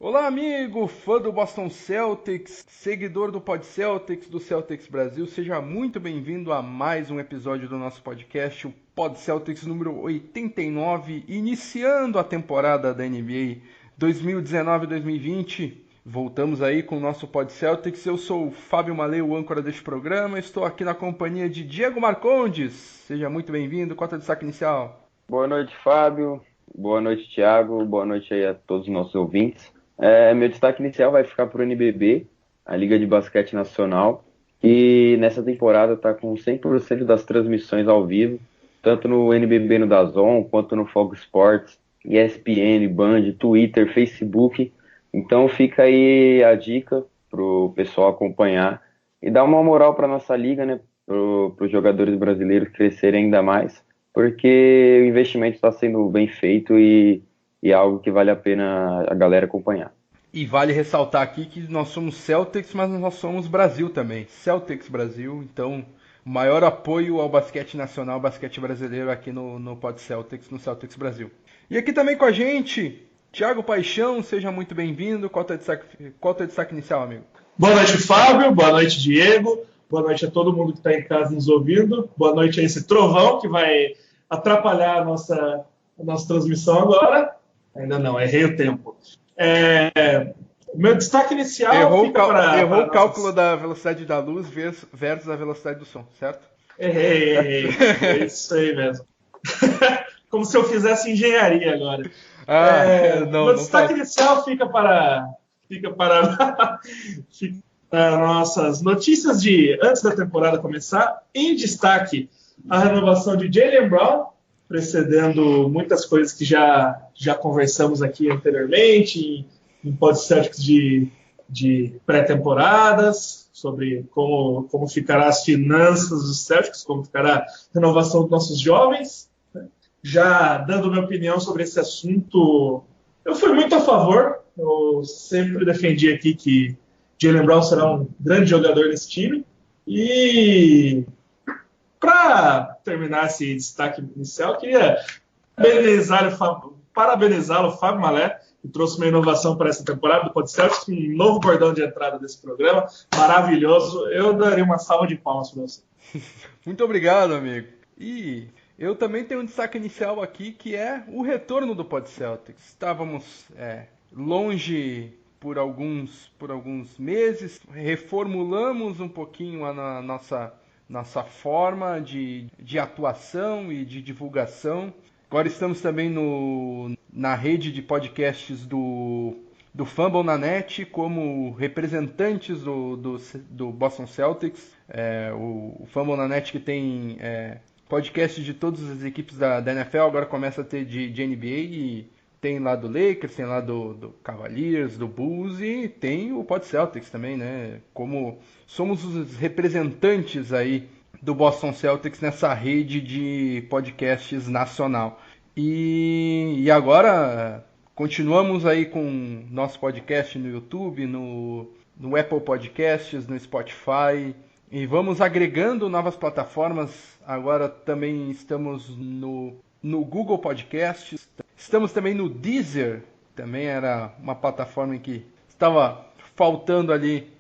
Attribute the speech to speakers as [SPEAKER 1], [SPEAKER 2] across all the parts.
[SPEAKER 1] Olá, amigo, fã do Boston Celtics, seguidor do Pod Celtics, do Celtics Brasil, seja muito bem-vindo a mais um episódio do nosso podcast, o Pod Celtics número 89, iniciando a temporada da NBA 2019-2020. Voltamos aí com o nosso Pod Celtics. Eu sou o Fábio Malê, o âncora deste programa. Estou aqui na companhia de Diego Marcondes. Seja muito bem-vindo. Qual é o destaque inicial?
[SPEAKER 2] Boa noite, Fábio. Boa noite, Thiago. Boa noite aí a todos os nossos ouvintes. Meu destaque inicial vai ficar para o NBB, a Liga de Basquete Nacional, que nessa temporada está com 100% das transmissões ao vivo, tanto no NBB no DAZN, quanto no Fox Sports, ESPN, Band, Twitter, Facebook. Então fica aí a dica para o pessoal acompanhar e dar uma moral para nossa liga, né? Para os jogadores brasileiros crescerem ainda mais, porque o investimento está sendo bem feito e é algo que vale a pena a galera acompanhar.
[SPEAKER 1] E vale ressaltar aqui que nós somos Celtics, mas nós somos Brasil também. Celtics Brasil, então maior apoio ao basquete nacional, ao basquete brasileiro aqui no Pod Celtics, no Celtics Brasil. E aqui também com a gente, Thiago Paixão, seja muito bem-vindo. Qual é o teu destaque inicial, amigo?
[SPEAKER 3] Boa noite, Fábio. Boa noite, Diego. Boa noite a todo mundo que está em casa nos ouvindo. Boa noite a esse trovão que vai atrapalhar a nossa transmissão agora. Ainda não, errei o tempo. O meu destaque inicial
[SPEAKER 1] Errou o cálculo
[SPEAKER 3] nossas...
[SPEAKER 1] da velocidade da luz versus a velocidade do som, certo?
[SPEAKER 3] Errei. É isso aí mesmo. Como se eu fizesse engenharia agora. Meu destaque inicial fica para nossas notícias de antes da temporada começar. Em destaque, a renovação de Jaylen Brown, precedendo muitas coisas que já conversamos aqui anteriormente, em Pod Celtics de pré-temporadas, sobre como ficará as finanças dos Celtics, como ficará a renovação dos nossos jovens. Já dando minha opinião sobre esse assunto, eu fui muito a favor. Eu sempre defendi aqui que Jaylen Brown será um grande jogador nesse time. E para terminar esse destaque inicial, eu queria parabenizá-lo, Fábio Malé, que trouxe uma inovação para essa temporada do Pod Celtics, um novo bordão de entrada desse programa, maravilhoso. Eu daria uma salva de palmas para você.
[SPEAKER 1] Muito obrigado, amigo. E eu também tenho um destaque inicial aqui, que é o retorno do Pod Celtics. Estávamos longe por alguns meses, reformulamos um pouquinho a nossa forma de atuação e de divulgação. Agora estamos também na rede de podcasts do Fumble na Net como representantes do Boston Celtics. O Fumble na Net que tem podcast de todas as equipes da NFL, agora começa a ter de NBA e tem lá do Lakers, tem lá do Cavaliers, do Bulls e tem o Pod Celtics também, né? Como somos os representantes aí do Boston Celtics nessa rede de podcasts nacional. E agora continuamos aí com nosso podcast no YouTube, no Apple Podcasts, no Spotify e vamos agregando novas plataformas. Agora também estamos no Google Podcasts, estamos também no Deezer, também era uma plataforma em que estava faltando ali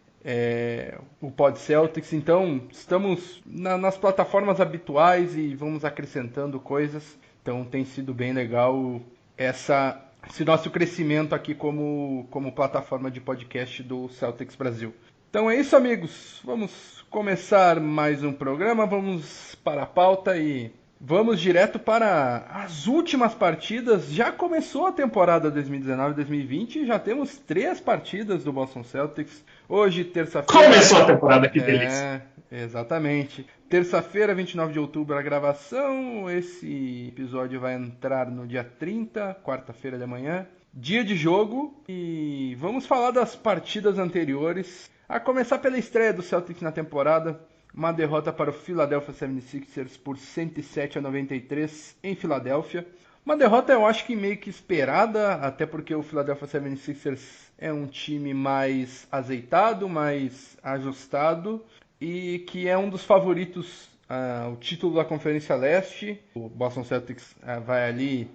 [SPEAKER 1] o Pod Celtics, então estamos nas plataformas habituais e vamos acrescentando coisas, então tem sido bem legal esse nosso crescimento aqui como plataforma de podcast do Celtics Brasil. Então é isso, amigos, vamos começar mais um programa, vamos para a pauta e vamos direto para as últimas partidas. Já começou a temporada 2019-2020 e já temos 3 partidas do Boston Celtics. Hoje, terça-feira...
[SPEAKER 3] Começou a temporada, que delícia.
[SPEAKER 1] Exatamente. Terça-feira, 29 de outubro, a gravação. Esse episódio vai entrar no dia 30, quarta-feira de manhã. Dia de jogo e vamos falar das partidas anteriores. A começar pela estreia do Celtics na temporada. Uma derrota para o Philadelphia 76ers por 107-93 em Filadélfia. Uma derrota eu acho que meio que esperada, até porque o Philadelphia 76ers é um time mais azeitado, mais ajustado e que é um dos favoritos ao título da Conferência Leste. O Boston Celtics vai ali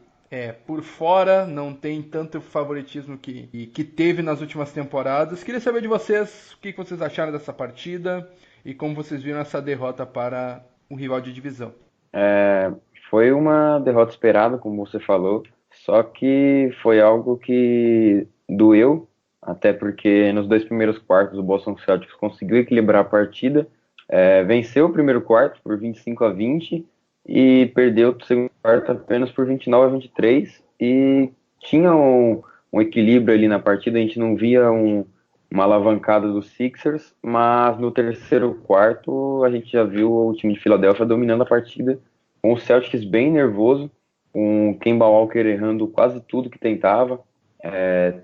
[SPEAKER 1] por fora, não tem tanto favoritismo que teve nas últimas temporadas. Queria saber de vocês o que vocês acharam dessa partida e como vocês viram essa derrota para o rival de divisão.
[SPEAKER 2] Foi uma derrota esperada, como você falou, só que foi algo que doeu, até porque nos 2 primeiros quartos o Boston Celtics conseguiu equilibrar a partida, venceu o primeiro quarto por 25-20 e perdeu o segundo quarto apenas por 29-23 e tinha um equilíbrio ali na partida, a gente não via uma alavancada dos Sixers, mas no terceiro quarto a gente já viu o time de Filadélfia dominando a partida, com o Celtics bem nervoso, com o Kemba Walker errando quase tudo que tentava,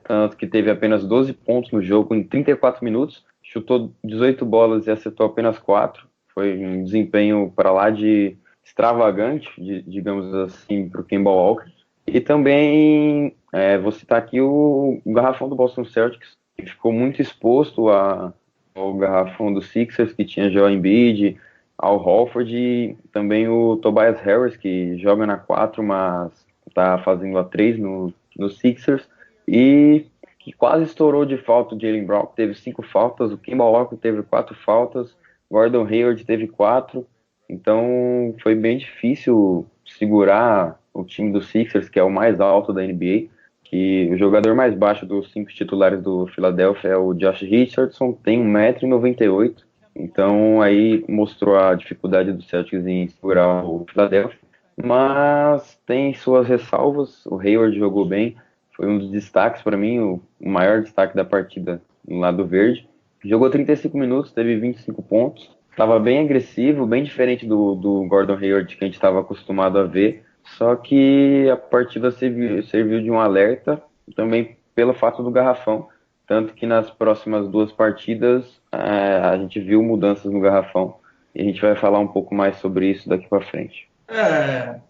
[SPEAKER 2] tanto que teve apenas 12 pontos no jogo em 34 minutos, chutou 18 bolas e acertou apenas 4, foi um desempenho para lá de extravagante, digamos assim, para o Kemba Walker. E também vou citar aqui o garrafão do Boston Celtics, que ficou muito exposto ao garrafão do Sixers, que tinha Joel Embiid, ao Horford e também o Tobias Harris, que joga na 4, mas está fazendo a 3 no Sixers, e que quase estourou de falta o Jaylen Brown, que teve 5 faltas, o Kemba Walker teve 4 faltas, Gordon Hayward teve 4, então foi bem difícil segurar o time do Sixers, que é o mais alto da NBA, que o jogador mais baixo dos 5 titulares do Philadelphia é o Josh Richardson, tem 1,98 m, então aí mostrou a dificuldade do Celtics em segurar o Philadelphia, mas tem suas ressalvas, o Hayward jogou bem, foi um dos destaques para mim, o maior destaque da partida no lado verde, jogou 35 minutos, teve 25 pontos, estava bem agressivo, bem diferente do Gordon Hayward que a gente estava acostumado a ver, só que a partida serviu de um alerta, também pelo fato do garrafão, tanto que nas próximas 2 partidas a gente viu mudanças no garrafão, e a gente vai falar um pouco mais sobre isso daqui para frente.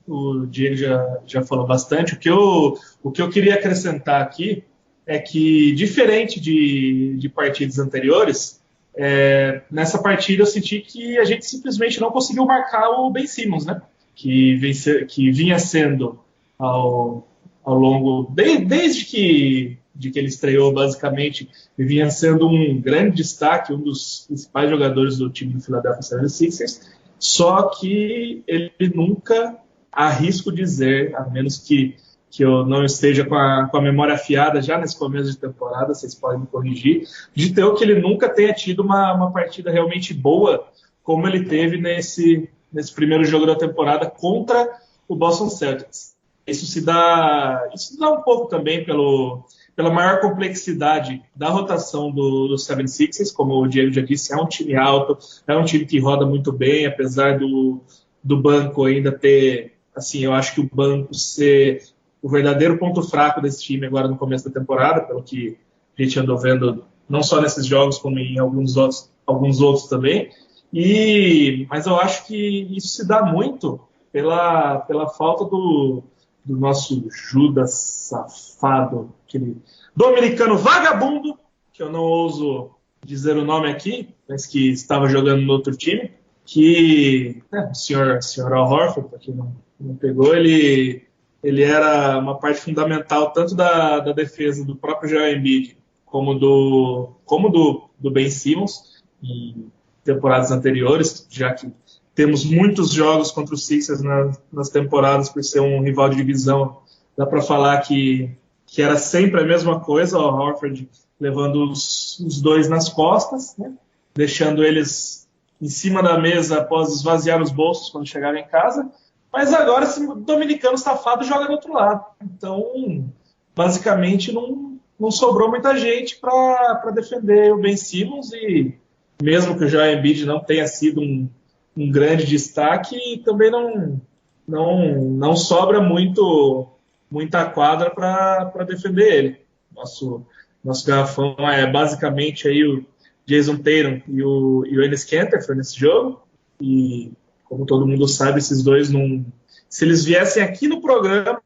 [SPEAKER 3] O Diego já falou bastante. O que eu queria acrescentar aqui é que, diferente de partidas anteriores, nessa partida eu senti que a gente simplesmente não conseguiu marcar o Ben Simmons, né? Que vinha sendo ao longo, desde que ele estreou, basicamente, vinha sendo um grande destaque, um dos principais jogadores do time do Philadelphia 76ers, só que ele nunca, arrisco dizer, a menos que eu não esteja com a memória afiada já nesse começo de temporada, vocês podem me corrigir, de ter que ele nunca tenha tido uma partida realmente boa, como ele teve nesse primeiro jogo da temporada contra o Boston Celtics. Isso dá um pouco também pela maior complexidade da rotação do 76ers, como o Diego já disse, é um time alto, é um time que roda muito bem, apesar do banco ainda ter, assim, eu acho que o banco ser o verdadeiro ponto fraco desse time agora no começo da temporada, pelo que a gente andou vendo, não só nesses jogos, como em alguns outros também. Mas eu acho que isso se dá muito pela falta do nosso Judas safado, aquele dominicano vagabundo, que eu não ouso dizer o nome aqui, mas que estava jogando no outro time, que o senhor Al Horford, para quem não pegou, ele era uma parte fundamental tanto da defesa do próprio Joel Embiid como do Ben Simmons em temporadas anteriores, já que temos muitos jogos contra os Sixers nas temporadas por ser um rival de divisão. Dá para falar que era sempre a mesma coisa, o Horford levando os dois nas costas, né? Deixando eles em cima da mesa após esvaziar os bolsos quando chegaram em casa. Mas agora esse dominicano safado joga do outro lado. Então, basicamente, não sobrou muita gente para defender o Ben Simmons, e mesmo que o Joel Embiid não tenha sido um grande destaque, também não sobra muita quadra para defender ele. Nosso garrafão é basicamente aí o Jason Tatum e o Enes Kanter foi nesse jogo, e como todo mundo sabe, esses dois se eles viessem aqui no programa,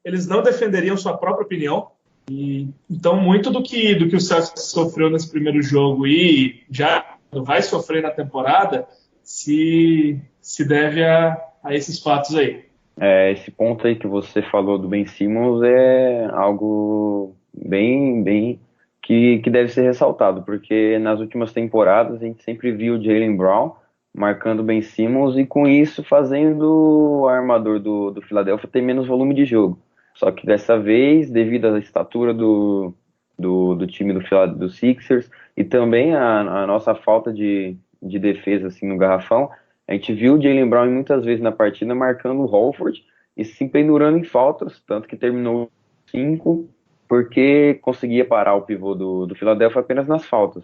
[SPEAKER 3] eles não defenderiam sua própria opinião. E então muito do que o Celtics sofreu nesse primeiro jogo e já vai sofrer na temporada se deve a esses fatos aí.
[SPEAKER 2] Esse ponto aí que você falou do Ben Simmons é algo bem que deve ser ressaltado, porque nas últimas temporadas a gente sempre viu o Jaylen Brown marcando o Ben Simmons e com isso fazendo o armador do Philadelphia ter menos volume de jogo. Só que dessa vez, devido à estatura do time do Sixers e também a nossa falta de defesa assim, no garrafão, a gente viu o Jaylen Brown muitas vezes na partida marcando o Horford e se pendurando em faltas, tanto que terminou 5 porque conseguia parar o pivô do Philadelphia apenas nas faltas.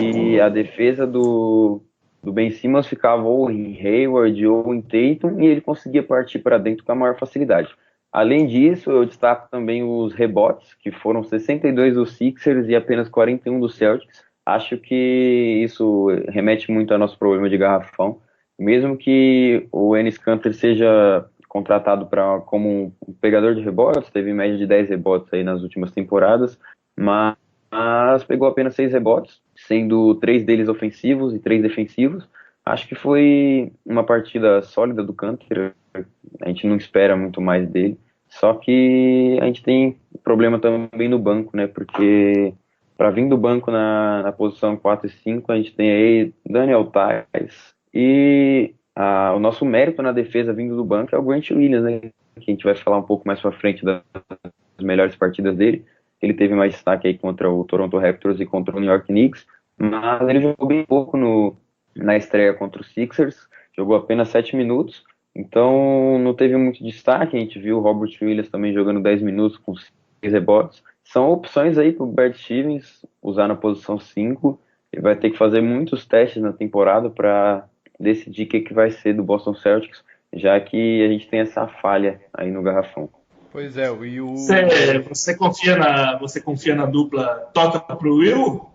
[SPEAKER 2] E a defesa do Ben Simmons ficava ou em Hayward ou em Tatum e ele conseguia partir para dentro com a maior facilidade. Além disso, eu destaco também os rebotes, que foram 62 dos Sixers e apenas 41 dos Celtics. Acho que isso remete muito ao nosso problema de garrafão. Mesmo que o Enes Kanter seja contratado como um pegador de rebotes, teve média de 10 rebotes aí nas últimas temporadas, mas pegou apenas 6 rebotes, sendo 3 deles ofensivos e 3 defensivos. Acho que foi uma partida sólida do Kanter, a gente não espera muito mais dele, só que a gente tem problema também no banco, né, porque para vir do banco na posição 4 e 5, a gente tem aí Daniel Theis e o nosso mérito na defesa vindo do banco é o Grant Williams, né? Que a gente vai falar um pouco mais para frente das melhores partidas dele. Ele teve mais destaque aí contra o Toronto Raptors e contra o New York Knicks, mas ele jogou bem pouco na estreia contra os Sixers, jogou apenas 7 minutos, então não teve muito destaque. A gente viu o Robert Williams também jogando 10 minutos com 6 rebotes. São opções aí para o Brad Stevens usar na posição 5. Ele vai ter que fazer muitos testes na temporada para decidir o que vai ser do Boston Celtics, já que a gente tem essa falha aí no garrafão.
[SPEAKER 1] Pois é, e o...
[SPEAKER 3] Você confia na dupla toca pro Will?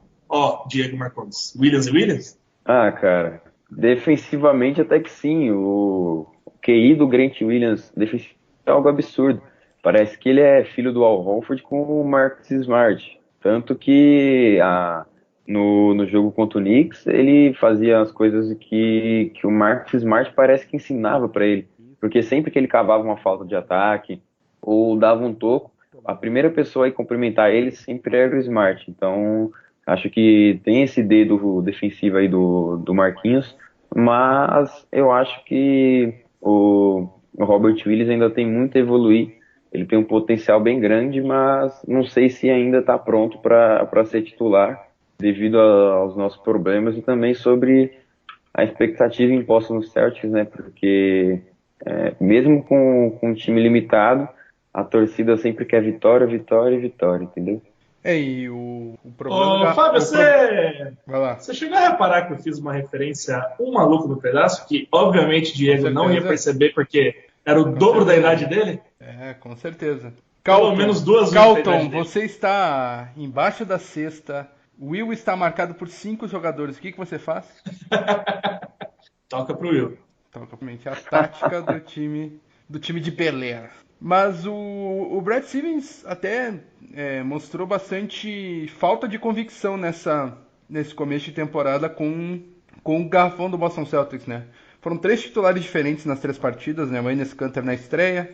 [SPEAKER 3] Diego Marcondes. Williams e Williams?
[SPEAKER 2] Cara, defensivamente até que sim. O QI do Grant Williams defensivo é algo absurdo. Parece que ele é filho do Al Horford com o Marcus Smart. Tanto que no jogo contra o Knicks, ele fazia as coisas que o Marcus Smart parece que ensinava para ele. Porque sempre que ele cavava uma falta de ataque ou dava um toco, a primeira pessoa a ir cumprimentar ele sempre era o Smart. Então, acho que tem esse dedo defensivo aí do Marquinhos, mas eu acho que o Robert Williams ainda tem muito a evoluir. Ele tem um potencial bem grande, mas não sei se ainda está pronto para ser titular, devido aos nossos problemas e também sobre a expectativa imposta nos Celtics, né? Porque mesmo com um time limitado, a torcida sempre quer vitória, vitória e vitória, entendeu?
[SPEAKER 1] E o problema...
[SPEAKER 3] Fábio,
[SPEAKER 1] Vai lá.
[SPEAKER 3] você chegou a reparar que eu fiz uma referência a Um Maluco no Pedaço, que obviamente Diego não ia perceber porque era o dobro da idade dele?
[SPEAKER 1] Com certeza.
[SPEAKER 3] Pelo menos 2 vezes a idade
[SPEAKER 1] Calton,
[SPEAKER 3] dele.
[SPEAKER 1] você está embaixo da cesta. O Will está marcado por 5 jogadores. O que você faz?
[SPEAKER 3] Toca pro Will.
[SPEAKER 1] Toca a tática do time de Bel-Air. Mas o Brad Stevens até mostrou bastante falta de convicção nesse começo de temporada com o garrafão do Boston Celtics, né? Foram 3 titulares diferentes nas 3 partidas, né? O Enes Kanter na estreia,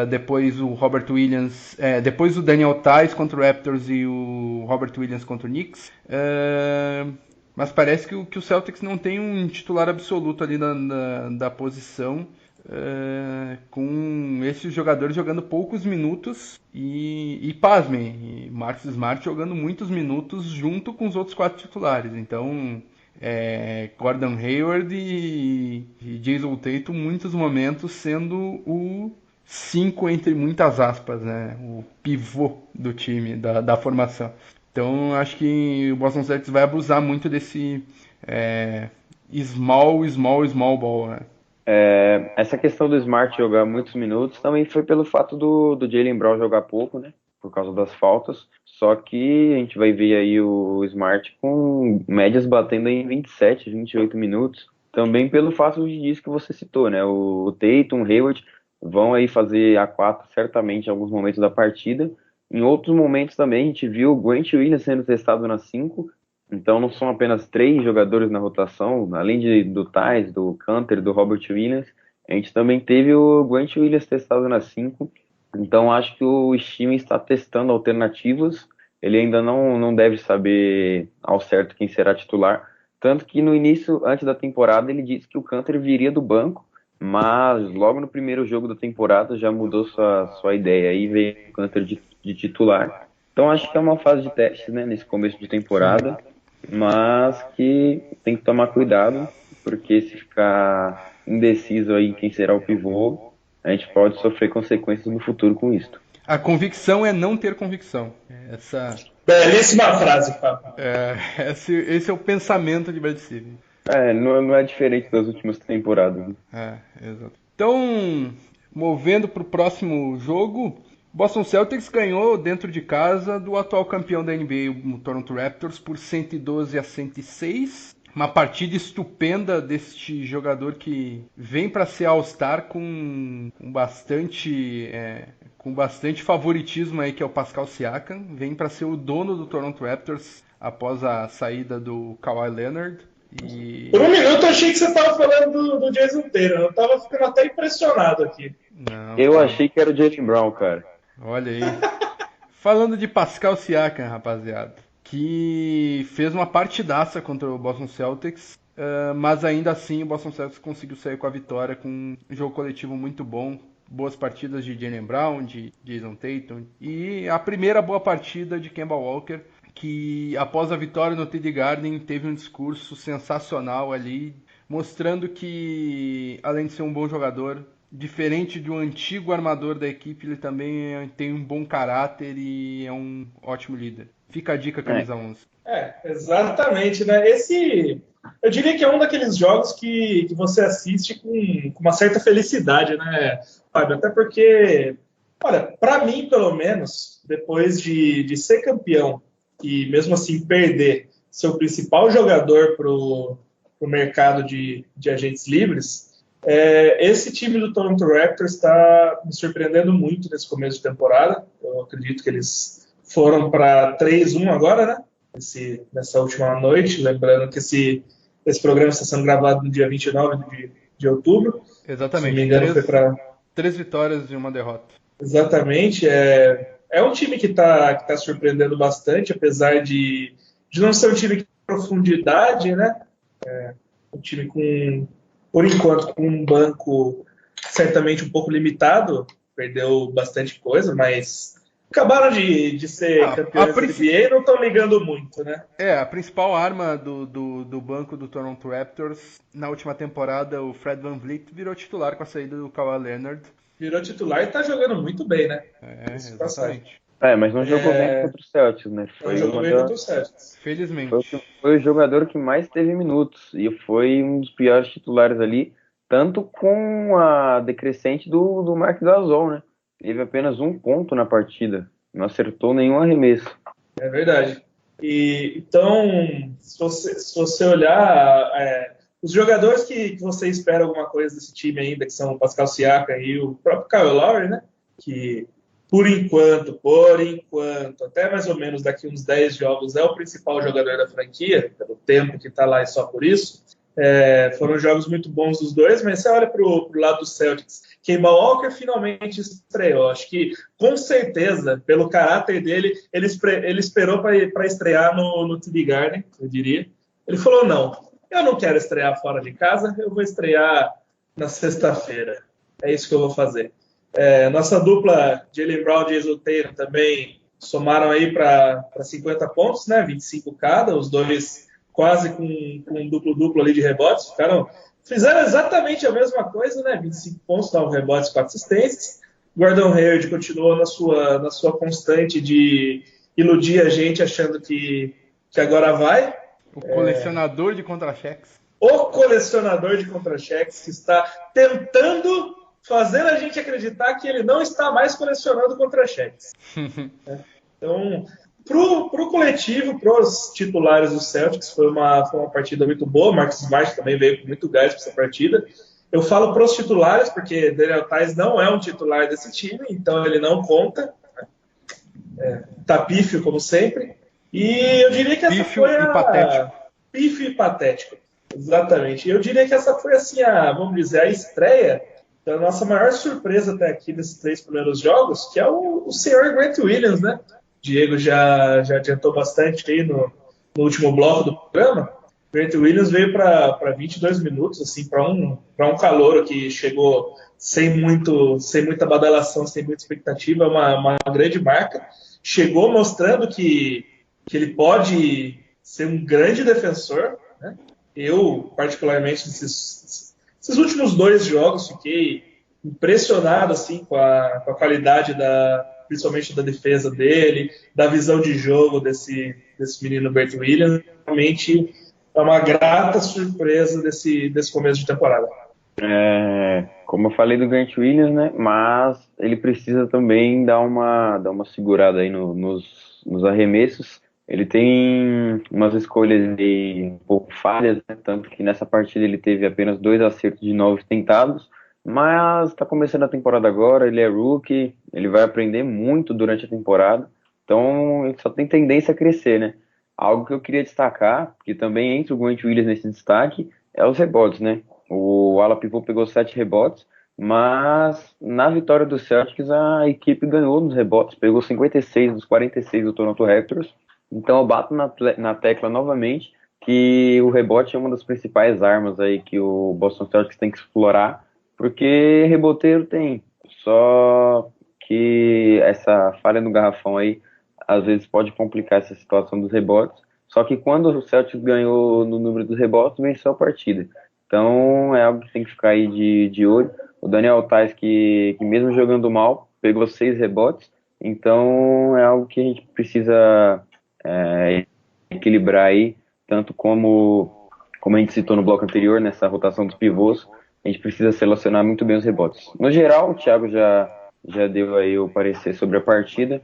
[SPEAKER 1] depois o Robert Williams, depois o Daniel Theis contra o Raptors e o Robert Williams contra o Knicks. Mas parece que o Celtics não tem um titular absoluto ali da posição, com esses jogadores jogando poucos minutos e pasmem, Marcus Smart jogando muitos minutos junto com os outros 4 titulares. Então, Gordon Hayward e Jason Tatum muitos momentos sendo o 5 entre muitas aspas, né? O pivô do time, da formação. Então acho que o Boston Celtics vai abusar muito desse small ball, né?
[SPEAKER 2] Essa questão do Smart jogar muitos minutos também foi pelo fato do Jaylen Brown jogar pouco, né? Por causa das faltas. Só que a gente vai ver aí o Smart com médias batendo em 27, 28 minutos. Também pelo fato disso que você citou, né? O Tatum, o Hayward vão aí fazer a 4 certamente em alguns momentos da partida. Em outros momentos também a gente viu o Grant Williams sendo testado na 5. Então não são apenas 3 jogadores na rotação, além do Theis, do Kanter, do Robert Williams, A gente também teve o Grant Williams testado na 5, então acho que o time está testando alternativas. Ele ainda não deve saber ao certo quem será titular. Tanto que no início, antes da temporada, ele disse que o Canter viria do banco, mas logo no primeiro jogo da temporada já mudou sua ideia e veio o Canter de titular. Então acho que é uma fase de teste, né, nesse começo de temporada, mas que tem que tomar cuidado, porque se ficar indeciso aí quem será o pivô, a gente pode sofrer consequências no futuro com isso.
[SPEAKER 1] A convicção é não ter convicção.
[SPEAKER 3] Belíssima frase, Fábio.
[SPEAKER 1] Esse é o pensamento de Brad Stevens.
[SPEAKER 2] Não é diferente das últimas temporadas.
[SPEAKER 1] Exato. Então, movendo para o próximo jogo, Boston Celtics ganhou dentro de casa do atual campeão da NBA, o Toronto Raptors, por 112-106. Uma partida estupenda deste jogador que vem para ser All-Star com bastante favoritismo aí, que é o Pascal Siakam. Vem para ser o dono do Toronto Raptors após a saída do Kawhi Leonard.
[SPEAKER 3] Por um minuto eu achei que você estava falando do Jason Tatum. Eu estava ficando até impressionado aqui.
[SPEAKER 2] Eu achei que era o Jaylen Brown, cara.
[SPEAKER 1] Olha aí. Falando de Pascal Siakam, rapaziada, que fez uma partidaça contra o Boston Celtics, mas ainda assim o Boston Celtics conseguiu sair com a vitória, com um jogo coletivo muito bom, boas partidas de Jaylen Brown, de Jason Tatum, e a primeira boa partida de Kemba Walker, que após a vitória no TD Garden teve um discurso sensacional ali, mostrando que, além de ser um bom jogador, diferente de um antigo armador da equipe, ele também tem um bom caráter e é um ótimo líder. Fica a dica, camisa 11.
[SPEAKER 3] Exatamente, né? Eu diria que é um daqueles jogos que você assiste com uma certa felicidade, né, Fábio? Até porque, olha, para mim, pelo menos, depois de ser campeão e mesmo assim perder seu principal jogador para o mercado de agentes livres, esse time do Toronto Raptors está me surpreendendo muito nesse começo de temporada. Eu acredito que eles foram para 3-1 agora, né? Nessa última noite. Lembrando que esse programa está sendo gravado no dia 29 de outubro.
[SPEAKER 1] Exatamente.
[SPEAKER 3] Se não me engano, foi para
[SPEAKER 1] 3 vitórias e uma derrota.
[SPEAKER 3] Exatamente. É um time que tá surpreendendo bastante, apesar de não ser um time de profundidade, né? Um time por enquanto, com um banco certamente um pouco limitado, perdeu bastante coisa, mas acabaram de ser campeões da NBA e não estão ligando muito, né?
[SPEAKER 1] A principal arma do banco do Toronto Raptors na última temporada, o Fred VanVleet, virou titular com a saída do Kawhi Leonard.
[SPEAKER 3] Virou titular e tá jogando muito bem, né?
[SPEAKER 1] Exatamente.
[SPEAKER 2] Mas não jogou bem contra o Celtics, né?
[SPEAKER 3] Não jogou bem contra o Celtics.
[SPEAKER 1] Felizmente.
[SPEAKER 2] Foi o jogador que mais teve minutos e foi um dos piores titulares ali, tanto com a decrescente do Marc Gasol, né? Teve apenas 1 ponto na partida, não acertou nenhum arremesso.
[SPEAKER 3] É verdade. Então, se você olhar, os jogadores que você espera alguma coisa desse time ainda, que são o Pascal Siakam e o próprio Kyle Lowry, né? Que por enquanto, até mais ou menos daqui uns 10 jogos, é o principal jogador da franquia, pelo tempo que está lá e só por isso. Foram jogos muito bons dos dois, mas você olha para o lado do Celtics, Kemba Walker finalmente estreou. Acho que, com certeza, pelo caráter dele, ele esperou para estrear no TD Garden, eu diria. Ele falou, não, eu não quero estrear fora de casa, eu vou estrear na sexta-feira. É isso que eu vou fazer. Nossa dupla, Jaylen Brown e Jason Tatum, também somaram aí para 50 pontos, né? 25 cada, os dois quase com um duplo-duplo ali de rebotes. Fizeram exatamente a mesma coisa, né? 25 pontos, 9 rebotes, 4 assistências. Gordon Hayward continuou na sua constante de iludir a gente achando que agora vai.
[SPEAKER 1] O colecionador de contra-cheques.
[SPEAKER 3] O colecionador de contra-cheques que está tentando fazer a gente acreditar que ele não está mais colecionando contra-cheques. Então, pro coletivo, pros titulares do Celtics, foi uma partida muito boa. Marcus Smart também veio com muito gás para essa partida. Eu falo pros titulares, porque Daniel Theis não é um titular desse time, então ele não conta. Tá pífio, como sempre. E eu diria que essa foi pífio e patético. Exatamente. Eu diria que essa foi, assim, vamos dizer, a estreia da nossa maior surpresa até aqui nesses 3 primeiros jogos, que é o senhor Grant Williams, né? Diego já adiantou bastante aí no último bloco do programa. Grant Williams veio para 22 minutos, assim, para um calouro que chegou sem muita badalação, sem muita expectativa, uma grande marca. Chegou mostrando que ele pode ser um grande defensor, né? Eu, particularmente, nesses últimos 2 jogos, fiquei impressionado assim, com a qualidade principalmente da defesa dele, da visão de jogo desse menino Bert Williams. Realmente é uma grata surpresa desse começo de temporada.
[SPEAKER 2] Como eu falei do Grant Williams, né? Mas ele precisa também dar uma segurada aí nos arremessos. Ele tem umas escolhas um pouco falhas, né? Tanto que nessa partida ele teve apenas 2 acertos de 9 tentados. Mas está começando a temporada agora, ele é rookie, ele vai aprender muito durante a temporada. Então ele só tem tendência a crescer, né? Algo que eu queria destacar, que também entra o Grant Williams nesse destaque, é os rebotes, né? O ala pivô pegou 7 rebotes, mas na vitória do Celtics a equipe ganhou nos rebotes, pegou 56 dos 46 do Toronto Raptors. Então eu bato na tecla novamente que o rebote é uma das principais armas aí que o Boston Celtics tem que explorar, porque reboteiro tem, só que essa falha no garrafão aí às vezes pode complicar essa situação dos rebotes. Só que quando o Celtics ganhou no número dos rebotes, venceu a partida. Então é algo que tem que ficar aí de olho. O Daniel Theis, que mesmo jogando mal, pegou 6 rebotes. Então é algo que a gente precisa equilibrar aí, tanto como a gente citou no bloco anterior, nessa rotação dos pivôs, a gente precisa selecionar muito bem os rebotes. No geral, o Thiago já deu aí o parecer sobre a partida.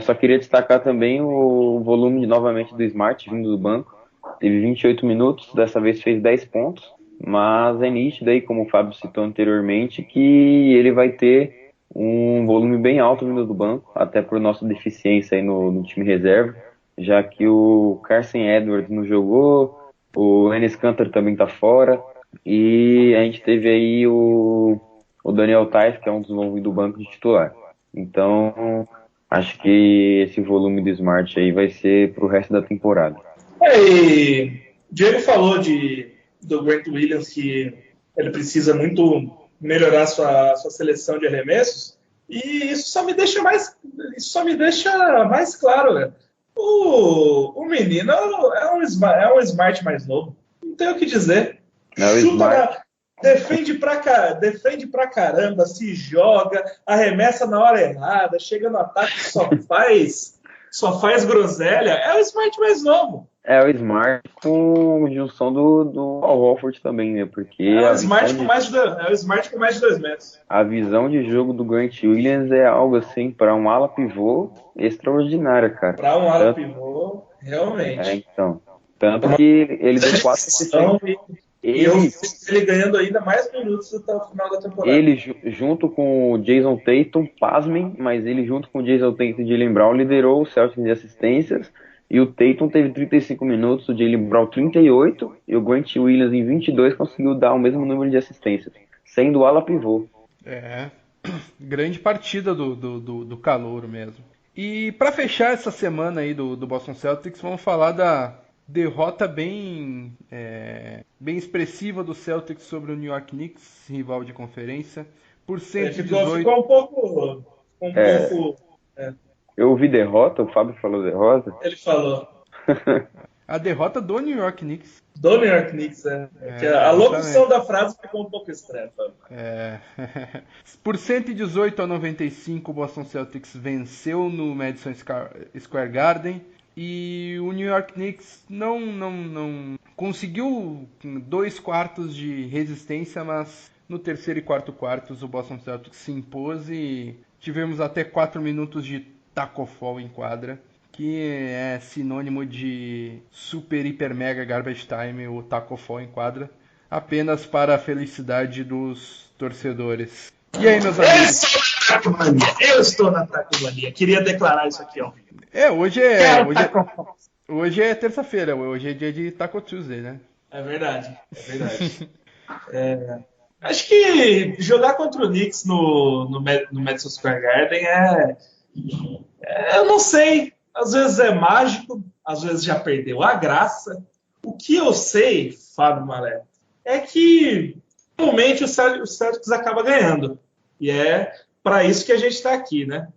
[SPEAKER 2] Só queria destacar também o volume novamente do Smart vindo do banco. Teve 28 minutos, dessa vez fez 10 pontos, mas é nítido aí, como o Fábio citou anteriormente, que ele vai ter um volume bem alto vindo do banco, até por nossa deficiência aí no time reserva, já que o Carson Edwards não jogou, o Enes Kanter também tá fora, e a gente teve aí o Daniel Theis, que é um dos novos do banco de titular. Então, acho que esse volume do Smart aí vai ser pro resto da temporada.
[SPEAKER 3] E o Diego falou do Grant Williams, que ele precisa muito melhorar sua seleção de arremessos, e isso só me deixa mais claro, né? O menino é um Smart mais novo, não tem o que dizer. Defende pra caramba, se joga, arremessa na hora errada, chega no ataque e só faz groselha. É o Smart mais novo.
[SPEAKER 2] É o Smart com junção do Al Horford também, né? Porque
[SPEAKER 3] é o Smart com mais de 2 metros.
[SPEAKER 2] A visão de jogo do Grant Williams é algo assim, para um ala pivô extraordinária, cara.
[SPEAKER 3] Para um ala pivô, realmente.
[SPEAKER 2] Então. Tanto que ele deu 4%.
[SPEAKER 3] Ele ganhando ainda mais minutos até o final da temporada.
[SPEAKER 2] Ele, junto com o Jason Tatum, pasmem, mas ele junto com o Jason Tatum e Jaylen Brown liderou o Celtics de assistências. E o Tatum teve 35 minutos, o Jaylen Brown 38, e o Grant Williams em 22 conseguiu dar o mesmo número de assistências, sendo ala pivô.
[SPEAKER 1] Grande partida do calouro mesmo. E para fechar essa semana aí do Boston Celtics, vamos falar da derrota bem expressiva do Celtics sobre o New York Knicks, rival de conferência, por 118.
[SPEAKER 3] Ficou um pouco.
[SPEAKER 2] Eu ouvi derrota, o Fábio falou derrota.
[SPEAKER 3] Ele falou.
[SPEAKER 1] A derrota do New York Knicks.
[SPEAKER 3] Do New York Knicks, a locução da frase ficou um pouco estranha, Fábio.
[SPEAKER 1] Por 118-95, o Boston Celtics venceu no Madison Square Garden. E o New York Knicks não conseguiu 2 quartos de resistência, mas no terceiro e quarto quartos o Boston Celtics se impôs e tivemos até 4 minutos de taco fall em quadra, que é sinônimo de super, hiper, mega garbage time, o taco fall em quadra, apenas para a felicidade dos torcedores. E aí, meus amigos?
[SPEAKER 3] Eu estou na Tacomania. Queria declarar isso aqui, ó.
[SPEAKER 1] Hoje é terça-feira, hoje é dia de Taco Tuesday, né?
[SPEAKER 3] É verdade. Acho que jogar contra o Knicks no Madison Square Garden eu não sei. Às vezes é mágico, às vezes já perdeu a graça. O que eu sei, Fábio Malé, é que normalmente o Celtics acaba ganhando. E é para isso que a gente está aqui, né?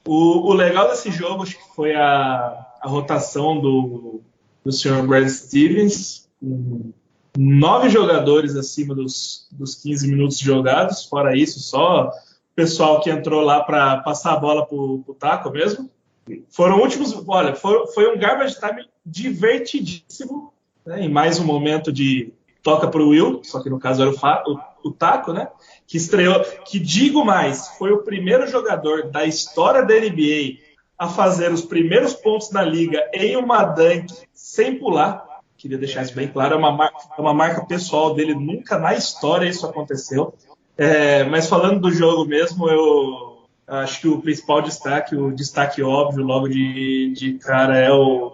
[SPEAKER 3] O legal desse jogo acho que foi a rotação do senhor Brad Stevens, com 9 jogadores acima dos 15 minutos jogados. Fora isso, só o pessoal que entrou lá para passar a bola para o Taco mesmo. Foram últimos. Olha, foi um garbage time divertidíssimo, né? Em mais um momento de toca para o Will, só que no caso era o Taco, né? Que estreou. Que digo mais, foi o primeiro jogador da história da NBA a fazer os primeiros pontos na liga em uma dunk sem pular. Queria deixar isso bem claro. É uma marca pessoal dele, nunca na história isso aconteceu. Mas falando do jogo mesmo, eu acho que o principal destaque, o destaque óbvio logo de cara, é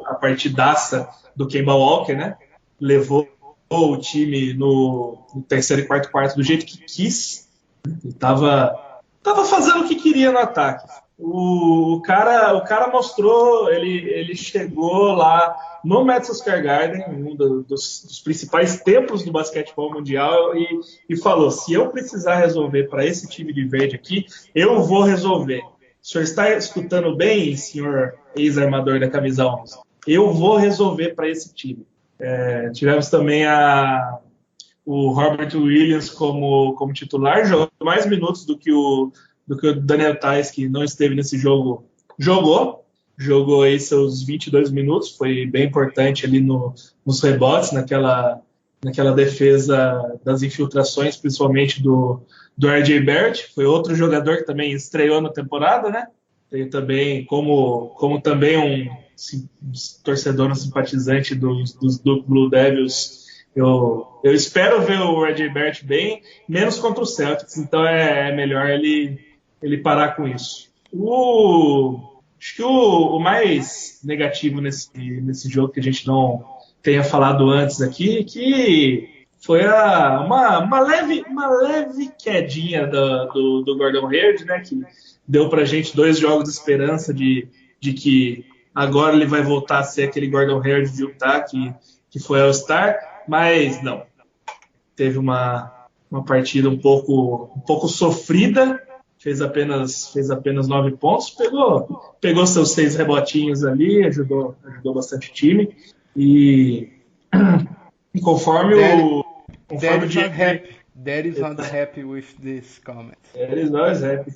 [SPEAKER 3] a partidaça do Kemba Walker, né? Levou o time no terceiro e quarto do jeito que quis. Ele tava fazendo o que queria no ataque. O cara mostrou, ele chegou lá no Madison Square Garden, um dos principais templos do basquetebol mundial, e falou: se eu precisar resolver para esse time de verde aqui, eu vou resolver. O senhor está escutando bem, senhor ex-armador da camisa 11? Eu vou resolver para esse time. Tivemos também o Robert Williams como titular, jogou mais minutos do que o Daniel Theis, que não esteve nesse jogo, jogou aí seus 22 minutos, foi bem importante ali nos rebotes, naquela defesa das infiltrações, principalmente do RJ Barrett. Foi outro jogador que também estreou na temporada, né? Tem também, como também um torcedor, um simpatizante do Blue Devils, eu espero ver o RJ Barrett bem, menos contra o Celtics, então é melhor ele parar com isso. Acho que o mais negativo nesse jogo que a gente não tenha falado antes aqui, que foi uma leve quedinha do Gordon Hayward, né, que deu pra gente 2 jogos de esperança de que agora ele vai voltar a ser aquele Gordon Hayward de Utah que foi All-Star, mas não. Teve uma partida um pouco sofrida, fez apenas 9 pontos, pegou seus 6 rebotinhos ali, ajudou bastante o time. E conforme o
[SPEAKER 1] That is not happy with this comment.
[SPEAKER 3] That is always happy.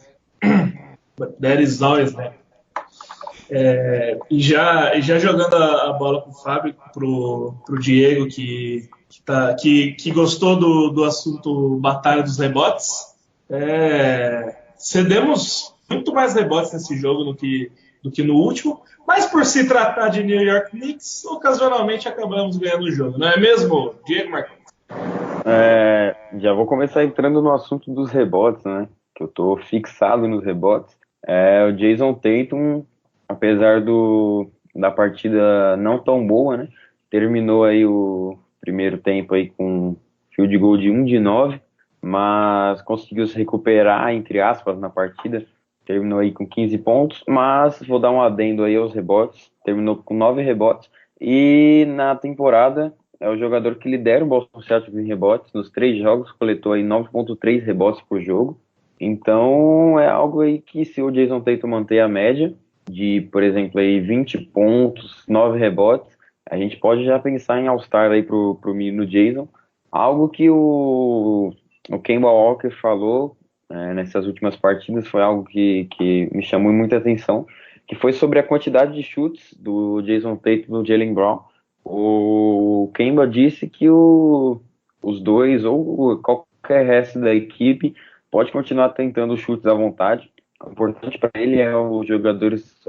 [SPEAKER 3] But that is always happy. E já jogando a bola pro Fábio, pro Diego, que gostou do assunto Batalha dos Rebotes. Cedemos muito mais rebotes nesse jogo do que no último, mas por se tratar de New York Knicks, ocasionalmente acabamos ganhando o jogo, não é mesmo, Diego Marcos?
[SPEAKER 2] Já vou começar entrando no assunto dos rebotes, né? Que eu tô fixado nos rebotes. O Jason Tatum, apesar da partida não tão boa, né? Terminou aí o primeiro tempo aí com field goal de 1 de 9, mas conseguiu se recuperar, entre aspas, na partida. Terminou aí com 15 pontos, mas vou dar um adendo aí aos rebotes. Terminou com 9 rebotes e na temporada é o jogador que lidera o Boston Celtics em rebotes. Nos 3 jogos coletou aí 9,3 rebotes por jogo. Então é algo aí que, se o Jason Tatum manter a média de, por exemplo, aí 20 pontos, 9 rebotes, a gente pode já pensar em All-Star aí pro menino Jason. Algo que o Kemba Walker falou nessas últimas partidas foi algo que me chamou muita atenção, que foi sobre a quantidade de chutes do Jason Tatum e do Jaylen Brown. O Kemba disse que os dois, ou qualquer resto da equipe, pode continuar tentando chutes à vontade. O importante para ele é os jogadores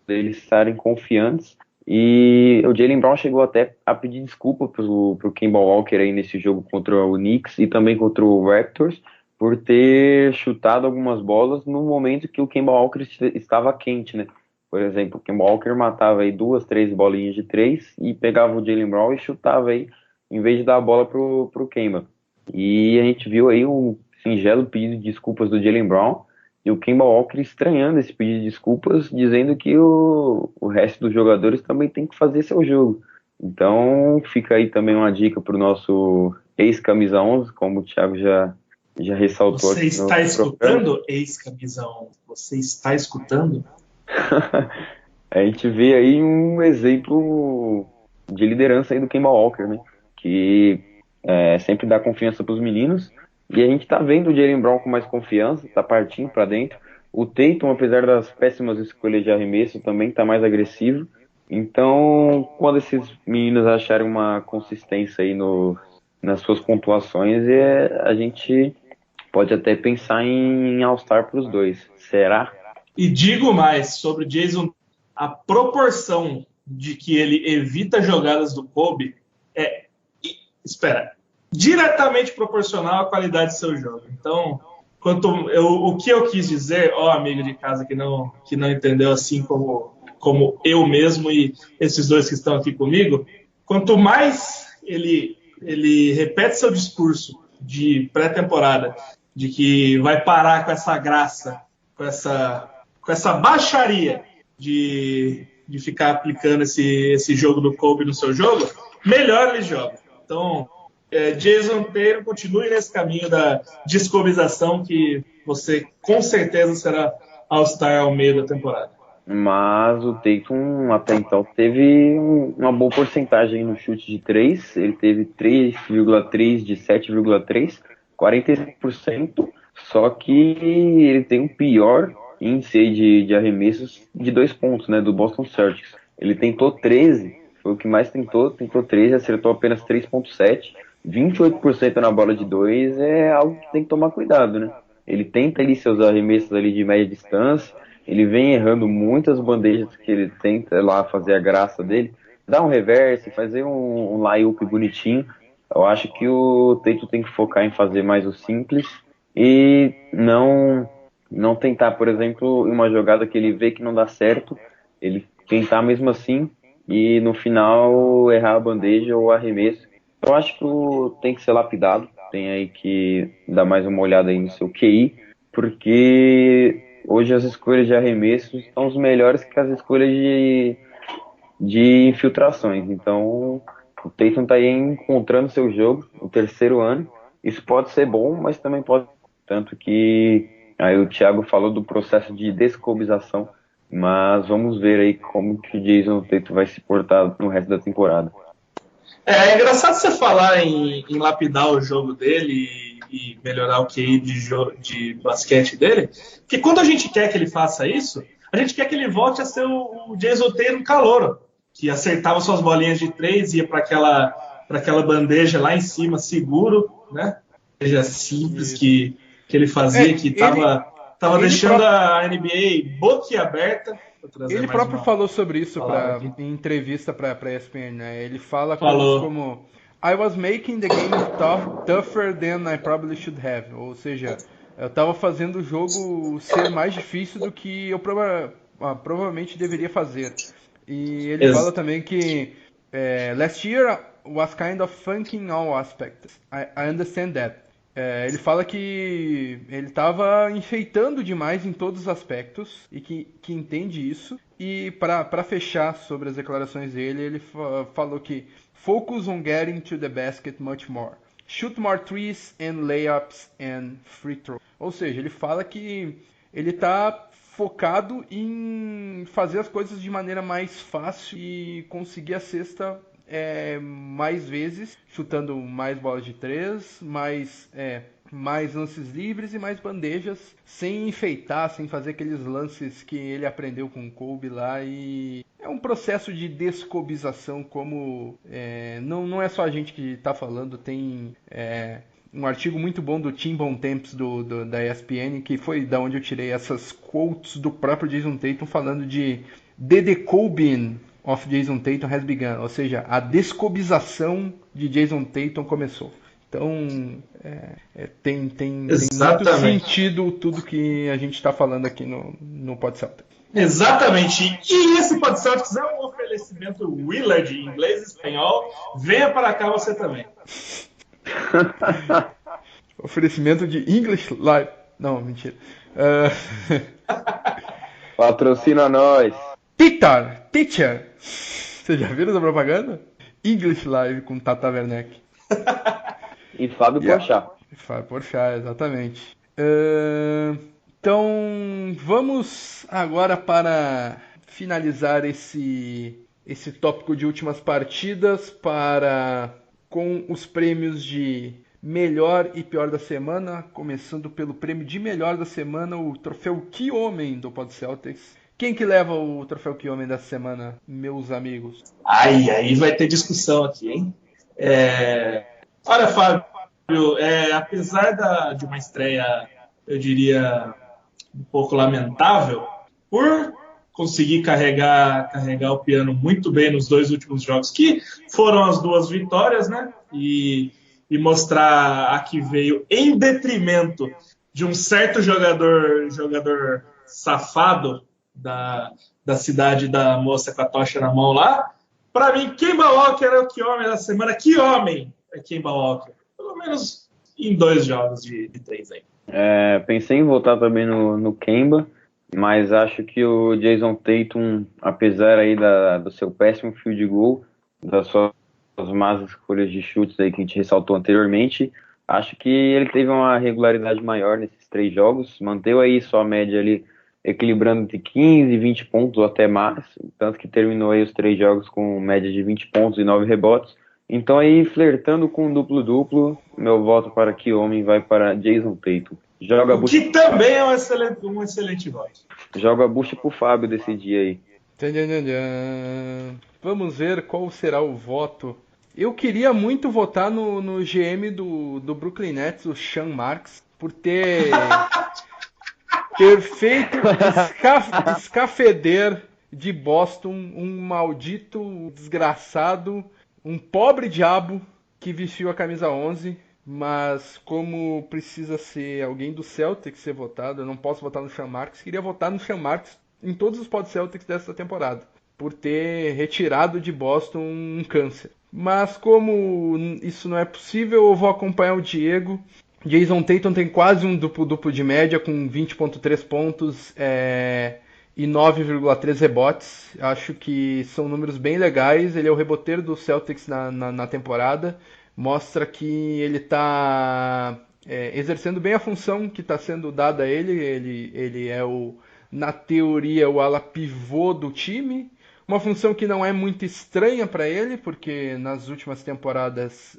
[SPEAKER 2] deles estarem confiantes. E o Jaylen Brown chegou até a pedir desculpa pro Kemba Walker aí nesse jogo contra o Knicks e também contra o Raptors, por ter chutado algumas bolas no momento que o Kemba Walker estava quente, né? Por exemplo, o Kemba Walker matava aí 2, 3 bolinhas de 3 e pegava o Jaylen Brown e chutava aí, em vez de dar a bola pro Kemba. E a gente viu aí um singelo pedido de desculpas do Jaylen Brown e o Kemba Walker estranhando esse pedido de desculpas, dizendo que o resto dos jogadores também tem que fazer seu jogo. Então fica aí também uma dica para o nosso ex-camisa 11, como o Thiago já ressaltou
[SPEAKER 3] Você
[SPEAKER 2] aqui no
[SPEAKER 3] está
[SPEAKER 2] programa.
[SPEAKER 3] escutando, ex-camisa 11? Você está escutando?
[SPEAKER 2] A gente vê aí um exemplo de liderança aí do Kemba Walker, né? Que sempre dá confiança para os meninos. E a gente tá vendo o Jaylen Brown com mais confiança, tá partindo para dentro. O Tatum, apesar das péssimas escolhas de arremesso, também tá mais agressivo. Então, quando esses meninos acharem uma consistência aí nas suas pontuações, a gente pode até pensar em All-Star para os dois. Será?
[SPEAKER 3] E digo mais sobre o Jason, a proporção de que ele evita jogadas do Kobe é, diretamente proporcional à qualidade do seu jogo. Então, o que eu quis dizer, ó amigo de casa que não entendeu assim como eu mesmo e esses dois que estão aqui comigo, quanto mais ele repete seu discurso de pré-temporada, de que vai parar com essa graça, com essa baixaria de ficar aplicando esse jogo do Kobe no seu jogo, melhor ele joga. Então, Jason Tatum, continue nesse caminho da descobização que você com certeza será All-Star ao meio da temporada.
[SPEAKER 2] Mas o Tatum até então teve uma boa porcentagem no chute de 3. Ele teve 3,3 de 7,3, 45%. Só que ele tem o pior índice aí de arremessos de 2 pontos, né, do Boston Celtics. Ele tentou 13, foi o que mais tentou 13, acertou apenas 3,7. 28% na bola de 2 é algo que tem que tomar cuidado, né? Ele tenta ali seus arremessos ali de média distância, ele vem errando muitas bandejas que ele tenta lá fazer a graça dele, dar um reverse, fazer um layup bonitinho. Eu acho que o Tatum tem que focar em fazer mais o simples e não tentar, por exemplo, em uma jogada que ele vê que não dá certo, ele tentar mesmo assim e no final errar a bandeja ou o arremesso. Eu acho que tem que ser lapidado, tem aí que dar mais uma olhada aí no seu QI, porque hoje as escolhas de arremessos estão os melhores que as escolhas de infiltrações. Então, o Tatum está aí encontrando seu jogo no terceiro ano. Isso pode ser bom, mas também pode. Tanto que aí o Thiago falou do processo de descobização, mas vamos ver aí como que o Jason Tatum vai se portar no resto da temporada.
[SPEAKER 3] É engraçado você falar em lapidar o jogo dele e melhorar o QI de basquete dele, porque quando a gente quer que ele faça isso, a gente quer que ele volte a ser o Jason Tatum calouro, que acertava suas bolinhas de 3, ia para aquela bandeja lá em cima, seguro, né? Bandeja simples que ele fazia, que estava deixando a NBA boquiaberta.
[SPEAKER 1] Ele próprio falou sobre isso em entrevista para a ESPN, né? Ele fala coisas como I was making the game tougher than I probably should have. Ou seja, eu estava fazendo o jogo ser mais difícil do que eu provavelmente deveria fazer. E ele fala também que last year was kind of funky in all aspects. I understand that. Ele fala que ele estava enfeitando demais em todos os aspectos e que entende isso. E para fechar sobre as declarações dele, ele falou que focus on getting to the basket much more. Shoot more threes and layups and free throws. Ou seja, ele fala que ele está focado em fazer as coisas de maneira mais fácil e conseguir a cesta mais vezes, chutando mais bolas de 3, mais lances livres e mais bandejas, sem enfeitar, sem fazer aqueles lances que ele aprendeu com o Kobe lá. E é um processo de descobização, como não é só a gente que está falando, tem um artigo muito bom do Tim Bontemps da ESPN, que foi da onde eu tirei essas quotes do próprio Jason Tatum falando de The Decobing of Jason Tatum has begun, ou seja, a descobização de Jason Tatum começou. Então, tem muito sentido tudo que a gente está falando aqui no Pod Celtics.
[SPEAKER 3] Exatamente. E esse Pod Celtics é um oferecimento Willard, em inglês e espanhol. Venha para cá você também.
[SPEAKER 1] Oferecimento de English Live. Não, mentira.
[SPEAKER 2] Patrocina nós.
[SPEAKER 1] Teacher. Vocês já viram essa propaganda? English Live com Tata Werneck.
[SPEAKER 2] E Fábio Porchat.
[SPEAKER 1] Fábio Porchat, exatamente. Então, vamos agora para finalizar esse tópico de últimas partidas com os prêmios de melhor e pior da semana, começando pelo prêmio de melhor da semana, o troféu Que Homem do Pod Celtics. Quem que leva o troféu Que Homem dessa semana, meus amigos?
[SPEAKER 3] Aí vai ter discussão aqui, hein? Olha, Fábio, apesar de uma estreia, eu diria, um pouco lamentável, por conseguir carregar o piano muito bem nos 2 últimos jogos, que foram as 2 vitórias, né? E mostrar a que veio em detrimento de um certo jogador safado da cidade da moça com a tocha na mão lá. Para mim, Kemba Walker é o Que Homem da semana. Que homem é Kemba Walker? Pelo menos em 2 jogos de 3 aí.
[SPEAKER 2] Pensei em voltar também no Kemba, mas acho que o Jason Tatum, apesar aí do seu péssimo field goal, das suas más escolhas de chutes aí que a gente ressaltou anteriormente, acho que ele teve uma regularidade maior nesses 3 jogos, manteve aí sua média ali equilibrando entre 15 e 20 pontos ou até mais, tanto que terminou aí os 3 jogos com média de 20 pontos e 9 rebotes. Então aí, flertando com duplo-duplo, meu voto para Que Homem vai para Jason Tatum.
[SPEAKER 3] Que também é um excelente voto.
[SPEAKER 2] Joga a bucha pro Fábio desse dia aí.
[SPEAKER 1] Vamos ver qual será o voto. Eu queria muito votar no GM do Brooklyn Nets, o Sean Marks, por ter feito escafeder de Boston um maldito desgraçado, um pobre diabo que vestiu a camisa 11, mas como precisa ser alguém do Celtics ser votado, eu não posso votar no Sean Marks. Queria votar no Sean Marks em todos os Pod Celtics dessa temporada, por ter retirado de Boston um câncer. Mas como isso não é possível, eu vou acompanhar o Diego. Jason Tatum tem quase um duplo-duplo de média, com 20,3 pontos e 9,3 rebotes. Acho que são números bem legais. Ele é o reboteiro do Celtics na temporada. Mostra que ele está exercendo bem a função que está sendo dada a ele. Ele é, na teoria, o ala pivô do time. Uma função que não é muito estranha para ele, porque nas últimas temporadas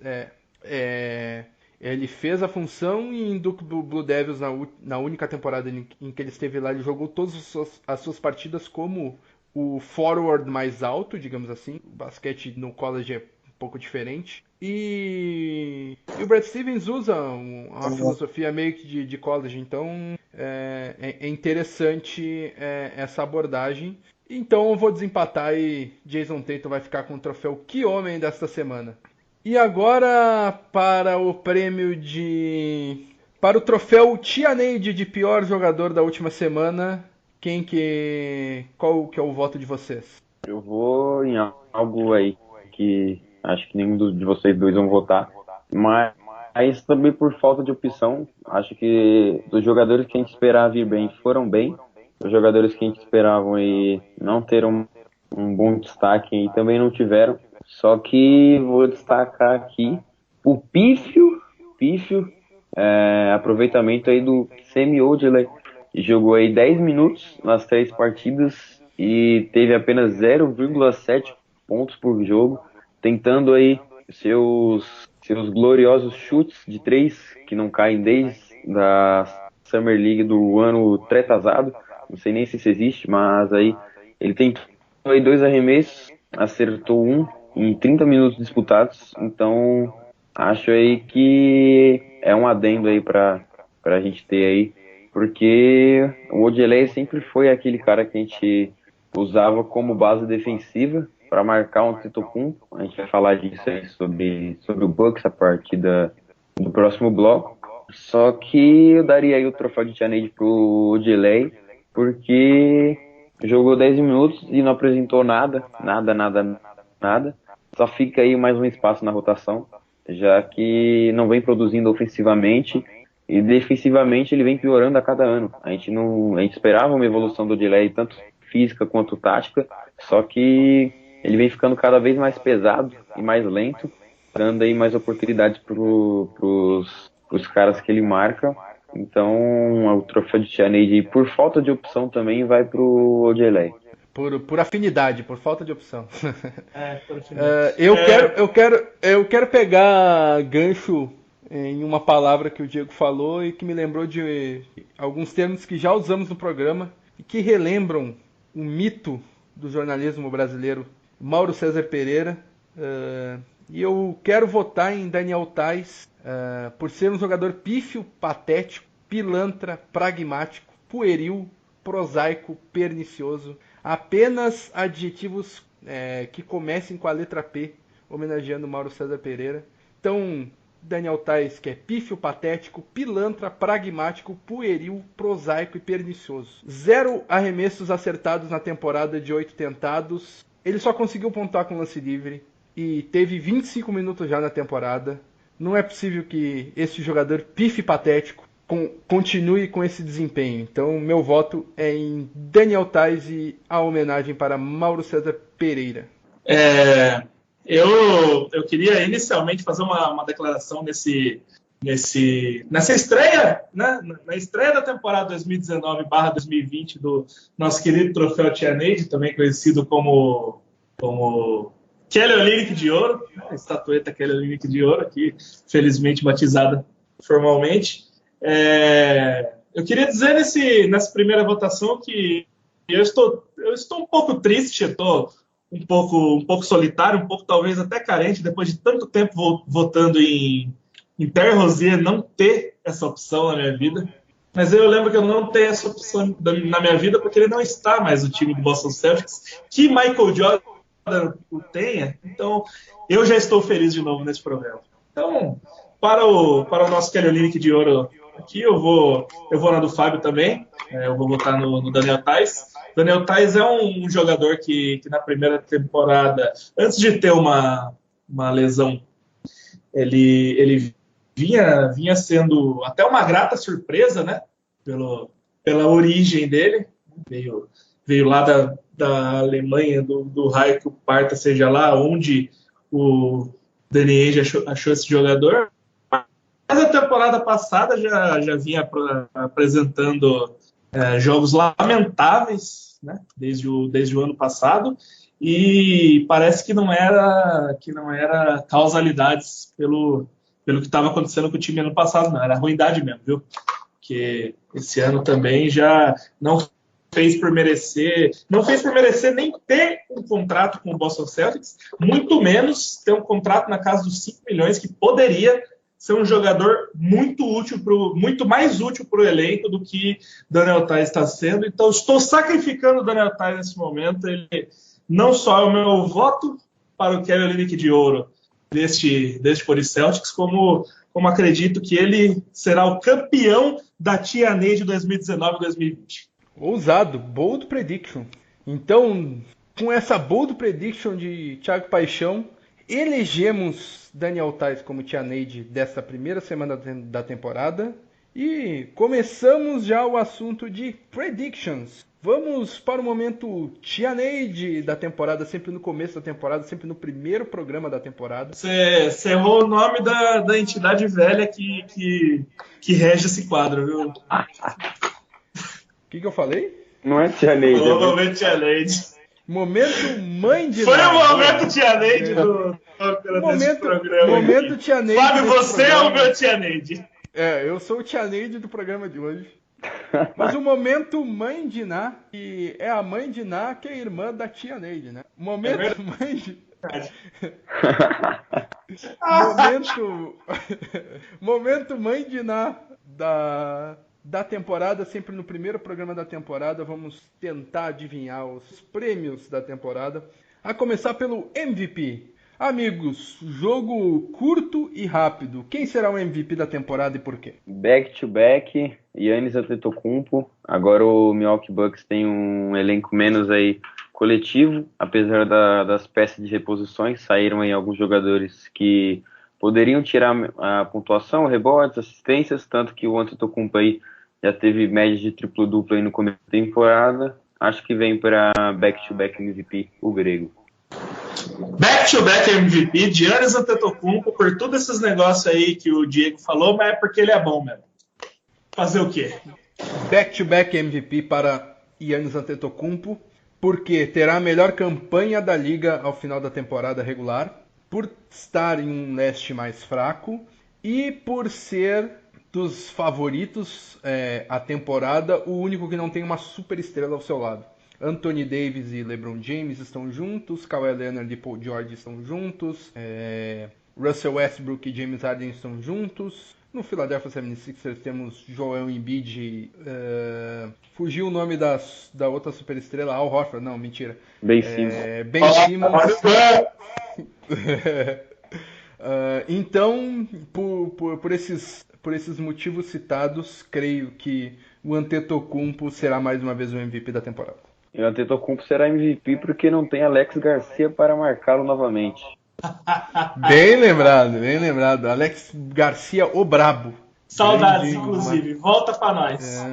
[SPEAKER 1] ele fez a função e em Duke Blue Devils, na única temporada em que ele esteve lá, ele jogou todas as suas partidas como o forward mais alto, digamos assim. O basquete no college é um pouco diferente. E o Brad Stevens usa uma filosofia meio que de college, então é interessante essa abordagem. Então eu vou desempatar e Jason Tatum vai ficar com o troféu Que Homem desta semana. E agora para o para o troféu Tia Neide de pior jogador da última semana. Qual que é o voto de vocês?
[SPEAKER 2] Eu vou em algo aí que acho que nenhum de vocês dois vão votar, mas também por falta de opção. Acho que dos jogadores que a gente esperava vir bem foram bem. Os jogadores que a gente esperava e não ter um bom destaque e também não tiveram. Só que vou destacar aqui o pífio aproveitamento aí do Semi Ojeleye, que jogou aí 10 minutos nas 3 partidas e teve apenas 0,7 pontos por jogo, tentando aí seus gloriosos chutes de 3, que não caem desde a Summer League do ano retrasado. Não sei nem se isso existe, mas aí ele tentou aí 2 arremessos, acertou um em 30 minutos disputados. Então acho aí que é um adendo aí pra gente ter aí, porque o Ojeleye sempre foi aquele cara que a gente usava como base defensiva para marcar um Antetokounmpo. A gente vai falar disso aí sobre o Bucks a partir do próximo bloco. Só que eu daria aí o troféu de Tia Neide pro Ojeleye, porque jogou 10 minutos e não apresentou nada. Só fica aí mais um espaço na rotação, já que não vem produzindo ofensivamente E defensivamente ele vem piorando a cada ano. A gente esperava uma evolução do Delay, tanto física quanto tática, só que ele vem ficando cada vez mais pesado e mais lento, dando aí mais oportunidades pros caras que ele marca. Então o troféu de Tianade, por falta de opção também, vai pro Odelay.
[SPEAKER 1] Por afinidade, por falta de opção.
[SPEAKER 3] Por afinidade.
[SPEAKER 1] Eu quero pegar gancho em uma palavra que o Diego falou e que me lembrou de alguns termos que já usamos no programa e que relembram o mito do jornalismo brasileiro, Mauro César Pereira. E eu quero votar em Daniel Tais por ser um jogador pífio, patético, pilantra, pragmático, pueril, prosaico, pernicioso. Apenas adjetivos que comecem com a letra P, homenageando Mauro César Pereira. Então, Daniel Tais, que é pífio, patético, pilantra, pragmático, pueril, prosaico e pernicioso. 0 arremessos acertados na temporada de 8 tentados. Ele só conseguiu pontuar com lance livre e teve 25 minutos já na temporada. Não é possível que esse jogador pífio e patético continue com esse desempenho. Então, meu voto é em Daniel Tais e a homenagem para Mauro César Pereira.
[SPEAKER 3] Eu queria inicialmente fazer uma declaração nessa estreia, né? Na estreia da temporada 2019/2020 do nosso querido troféu Tianade, também conhecido como Kelly Olynyk de Ouro, né? A estatueta Kelly Olynyk de Ouro, aqui felizmente batizada formalmente. Eu queria dizer nessa primeira votação que eu estou um pouco triste, eu estou um pouco solitário, um pouco talvez até carente, depois de tanto tempo votando em Terry Rozier, não ter essa opção na minha vida. Mas eu lembro que eu não tenho essa opção na minha vida porque ele não está mais no time do Boston Celtics, que Michael Jordan o tenha. Então, eu já estou feliz de novo nesse programa. Então, para o nosso Kelly Olynyk de Ouro aqui, eu vou na do Fábio também. Eu vou votar no Daniel Tais. Daniel Tais é um jogador que na primeira temporada, antes de ter uma lesão, ele vinha sendo até uma grata surpresa, né? Pela origem dele. Veio lá da Alemanha, do raio que o parta, seja lá onde o Danny Ainge achou esse jogador. Mas a temporada passada já vinha apresentando jogos lamentáveis, né? Desde o ano passado, e parece que não era causalidades pelo que estava acontecendo com o time ano passado, não, era ruindade mesmo, viu? Porque esse ano também já não fez por merecer nem ter um contrato com o Boston Celtics, muito menos ter um contrato na casa dos 5 milhões, que poderia ser um jogador muito mais útil para o elenco do que Daniel Tais está sendo. Então, estou sacrificando o Daniel Tais nesse momento. Ele não só é o meu voto para o Kelly Olynyk de Ouro deste Pori Celtics, como acredito que ele será o campeão da Tianade 2019-2020.
[SPEAKER 1] Ousado, bold prediction. Então, com essa bold prediction de Thiago Paixão, elegemos Daniel Tais como Tianade dessa primeira semana da temporada e começamos já o assunto de predictions. Vamos para o momento Tianade da temporada, sempre no começo da temporada, sempre no primeiro programa da temporada.
[SPEAKER 3] Você errou o nome da entidade velha que rege esse quadro, viu?
[SPEAKER 1] O que eu falei?
[SPEAKER 2] Não é Tianade.
[SPEAKER 3] Momento Tianade.
[SPEAKER 1] Momento mãe de
[SPEAKER 3] Foi
[SPEAKER 1] Ná.
[SPEAKER 3] o momento Tianade desse programa.
[SPEAKER 1] Momento Tianade.
[SPEAKER 3] Fábio, você é o meu Tianade.
[SPEAKER 1] Eu sou o Tianade do programa de hoje. Mas o momento mãe de Ná, que é a mãe de Ná, que é da irmã da Tianade, né? Momento mãe de... Momento mãe de Ná da temporada, sempre no primeiro programa da temporada, vamos tentar adivinhar os prêmios da temporada. A começar pelo MVP. Amigos, jogo curto e rápido. Quem será o MVP da temporada e por quê?
[SPEAKER 2] Back-to-back, Giannis Antetokounmpo. Agora o Milwaukee Bucks tem um elenco menos aí coletivo, apesar das peças de reposições. Saíram aí alguns jogadores que poderiam tirar a pontuação, rebotes, assistências, tanto que o Antetokounmpo aí já teve média de triplo-duplo aí no começo da temporada. Acho que vem para back-to-back MVP, o grego.
[SPEAKER 3] Back-to-back MVP, Giannis Antetokounmpo, por todos esses negócios aí que o Diego falou, mas é porque ele é bom mesmo. Fazer o quê?
[SPEAKER 1] Back-to-back MVP para Giannis Antetokounmpo, porque terá a melhor campanha da liga ao final da temporada regular, por estar em um leste mais fraco e por ser dos favoritos à temporada, o único que não tem uma super estrela ao seu lado. Anthony Davis e LeBron James estão juntos, Kawhi Leonard e Paul George estão juntos, Russell Westbrook e James Harden estão juntos. No Philadelphia 76ers temos Joel Embiid, fugiu o nome da outra superestrela, Al Horford, não, mentira.
[SPEAKER 2] Ben Simmons.
[SPEAKER 1] Ben Simmons. Então, por esses motivos citados, creio que o Antetokounmpo será mais uma vez o MVP da temporada.
[SPEAKER 2] E o Antetokounmpo será MVP porque não tem Alex Garcia para marcá-lo novamente.
[SPEAKER 1] Bem lembrado. Alex Garcia, o brabo.
[SPEAKER 3] Saudades, inclusive. Volta pra nós.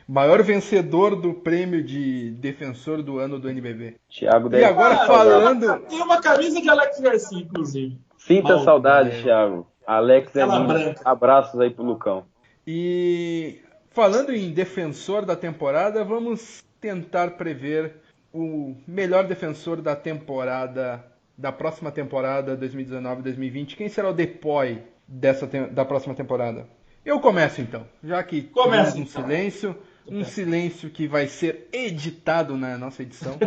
[SPEAKER 1] Maior vencedor do prêmio de defensor do ano do NBB.
[SPEAKER 2] Thiago
[SPEAKER 1] E agora falando...
[SPEAKER 3] Tem uma camisa de Alex Garcia, inclusive.
[SPEAKER 2] Sinta saudade, Thiago. Alex é lindo.
[SPEAKER 3] Branca.
[SPEAKER 2] Abraços aí pro Lucão.
[SPEAKER 1] E falando em defensor da temporada, vamos tentar prever o melhor defensor da temporada, da próxima temporada 2019-2020. Quem será o DPOY da próxima temporada? Eu começo então, já que temos um silêncio que vai ser editado na nossa edição,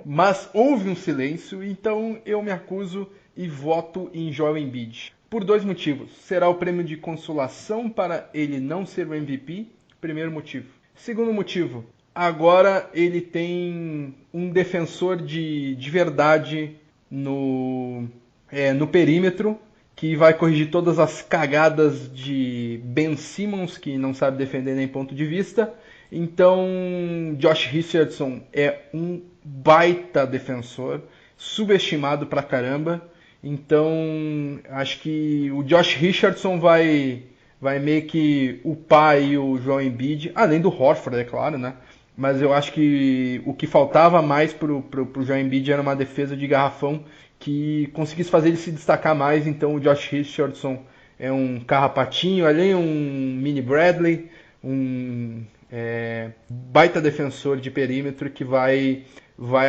[SPEAKER 1] mas houve um silêncio, então eu me acuso e voto em Joel Embiid. Por 2 motivos. Será o prêmio de consolação para ele não ser o MVP, primeiro motivo. Segundo motivo, agora ele tem um defensor de verdade no perímetro, que vai corrigir todas as cagadas de Ben Simmons, que não sabe defender nem ponto de vista. Então, Josh Richardson é um baita defensor, subestimado pra caramba. Então, acho que o Josh Richardson vai meio que upar aí o Joel Embiid, além do Horford, é claro, né? Mas eu acho que o que faltava mais pro Joel Embiid era uma defesa de garrafão que conseguisse fazer ele se destacar mais. Então o Josh Richardson é um carrapatinho ali, um mini Bradley, um baita defensor de perímetro que vai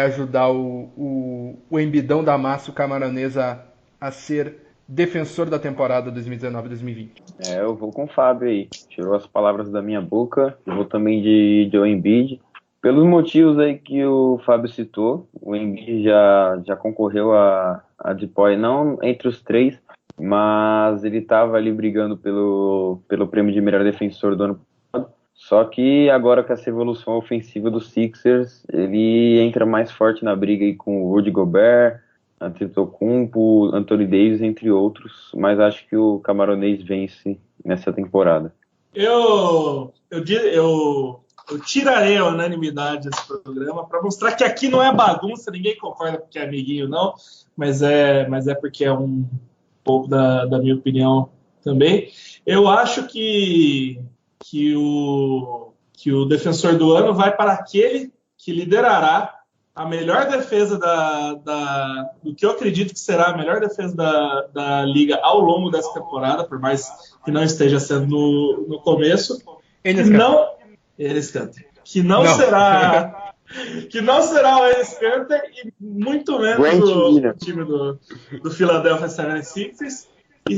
[SPEAKER 1] ajudar o Embidão da massa, o camaronês, a ser defensor da temporada 2019-2020.
[SPEAKER 2] Eu vou com o Fábio aí. Tirou as palavras da minha boca. Eu vou também de Joel Embiid. Pelos motivos aí que o Fábio citou, o Embiid já concorreu a DPOY, não entre os 3, mas ele estava ali brigando pelo prêmio de melhor defensor do ano passado. Só que agora com essa evolução ofensiva dos Sixers, ele entra mais forte na briga aí com o Rudy Gobert, Antetokounmpo, Anthony Davis, entre outros, mas acho que o camaronês vence nessa temporada.
[SPEAKER 3] Eu tirarei a unanimidade desse programa para mostrar que aqui não é bagunça, ninguém concorda porque é amiguinho, não, mas é porque é um pouco da minha opinião também. Eu acho que o defensor do ano vai para aquele que liderará a melhor defesa do que eu acredito que será a melhor defesa da liga ao longo dessa temporada, por mais que não esteja sendo no começo. Enes Kanter. Que não será o Enes Kanter e muito menos o time do Philadelphia 76ers. E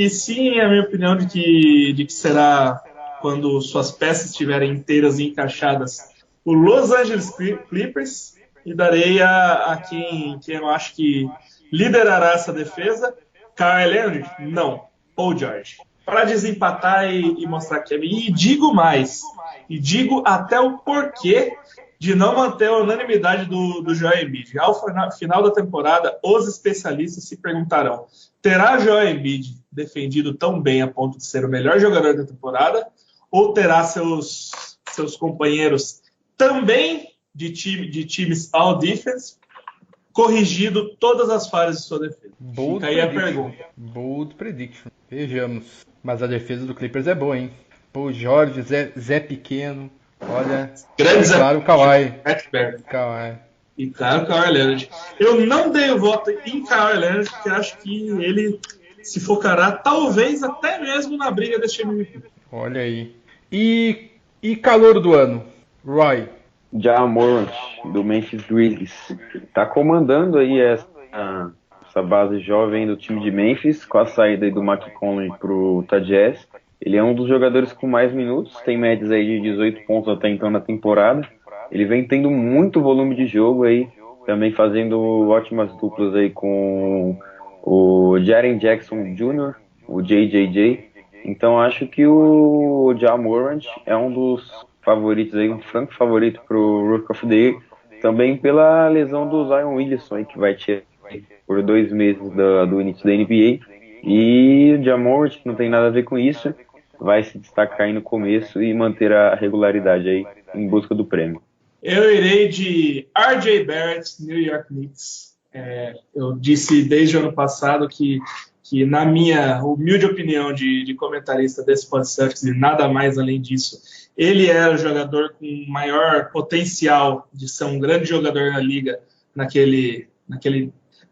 [SPEAKER 3] sim, é a minha opinião de que será, quando suas peças estiverem inteiras e encaixadas, o Los Angeles Clippers. E darei a quem eu acho que liderará essa defesa. Kawhi Leonard? Não. Paul George. Para desempatar e mostrar que é mim. E digo mais. E digo até o porquê de não manter a unanimidade do Joel Embiid. Ao final da temporada, os especialistas se perguntarão: terá Joel Embiid defendido tão bem a ponto de ser o melhor jogador da temporada? Ou terá seus companheiros também de times all defense corrigido todas as falhas de sua defesa.
[SPEAKER 1] Bold
[SPEAKER 3] Fica aí a
[SPEAKER 1] prediction.
[SPEAKER 3] pergunta.
[SPEAKER 1] Bold prediction. Vejamos. Mas a defesa do Clippers é boa, hein? Pô, Jorge, Zé Pequeno. Olha.
[SPEAKER 3] Grande Zé.
[SPEAKER 1] Claro, Kawhi.
[SPEAKER 3] Kawhi. E claro, Kawhi Leonard. Eu não dei o voto em Kawhi Leonard, porque acho que ele se focará, talvez, até mesmo na briga deste MVP.
[SPEAKER 1] Olha aí. E calor do ano? Roy.
[SPEAKER 2] Ja Morant, do Memphis Grizzlies. Tá comandando aí essa base jovem do time de Memphis, com a saída aí do McCollum pro Utah Jazz. Ele é um dos jogadores com mais minutos, tem médias aí de 18 pontos até então na temporada. Ele vem tendo muito volume de jogo aí, também fazendo ótimas duplas aí com o Jaren Jackson Jr., o JJJ. Então acho que o Ja Morant é um dos favoritos aí, um franco favorito pro Rookie of the Year, também pela lesão do Zion Williamson aí, que vai tirar por 2 meses do início da NBA. E o Ja Morant, que não tem nada a ver com isso, vai se destacar aí no começo e manter a regularidade aí em busca do prêmio.
[SPEAKER 3] Eu irei de RJ Barrett, New York Knicks. Eu disse desde o ano passado que na minha humilde opinião de comentarista desse podcast, e nada mais além disso, ele era o jogador com maior potencial de ser um grande jogador na liga, naquele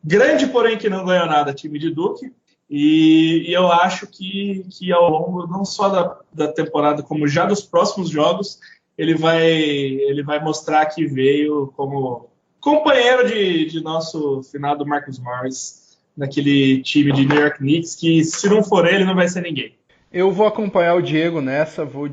[SPEAKER 3] grande, porém que não ganhou nada, time de Duke. E eu acho que ao longo não só da temporada, como já dos próximos jogos, ele vai mostrar que veio como companheiro de nosso finado Marcus Morris, naquele time de New York Knicks, que se não for ele, não vai ser ninguém.
[SPEAKER 1] Eu vou acompanhar o Diego nessa, vou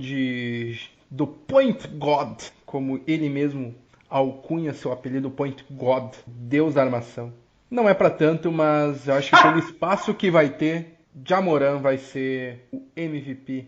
[SPEAKER 1] do Point God, como ele mesmo alcunha seu apelido, Point God, Deus da armação. Não é pra tanto, mas eu acho que pelo espaço que vai ter, Ja Morant vai ser o MVP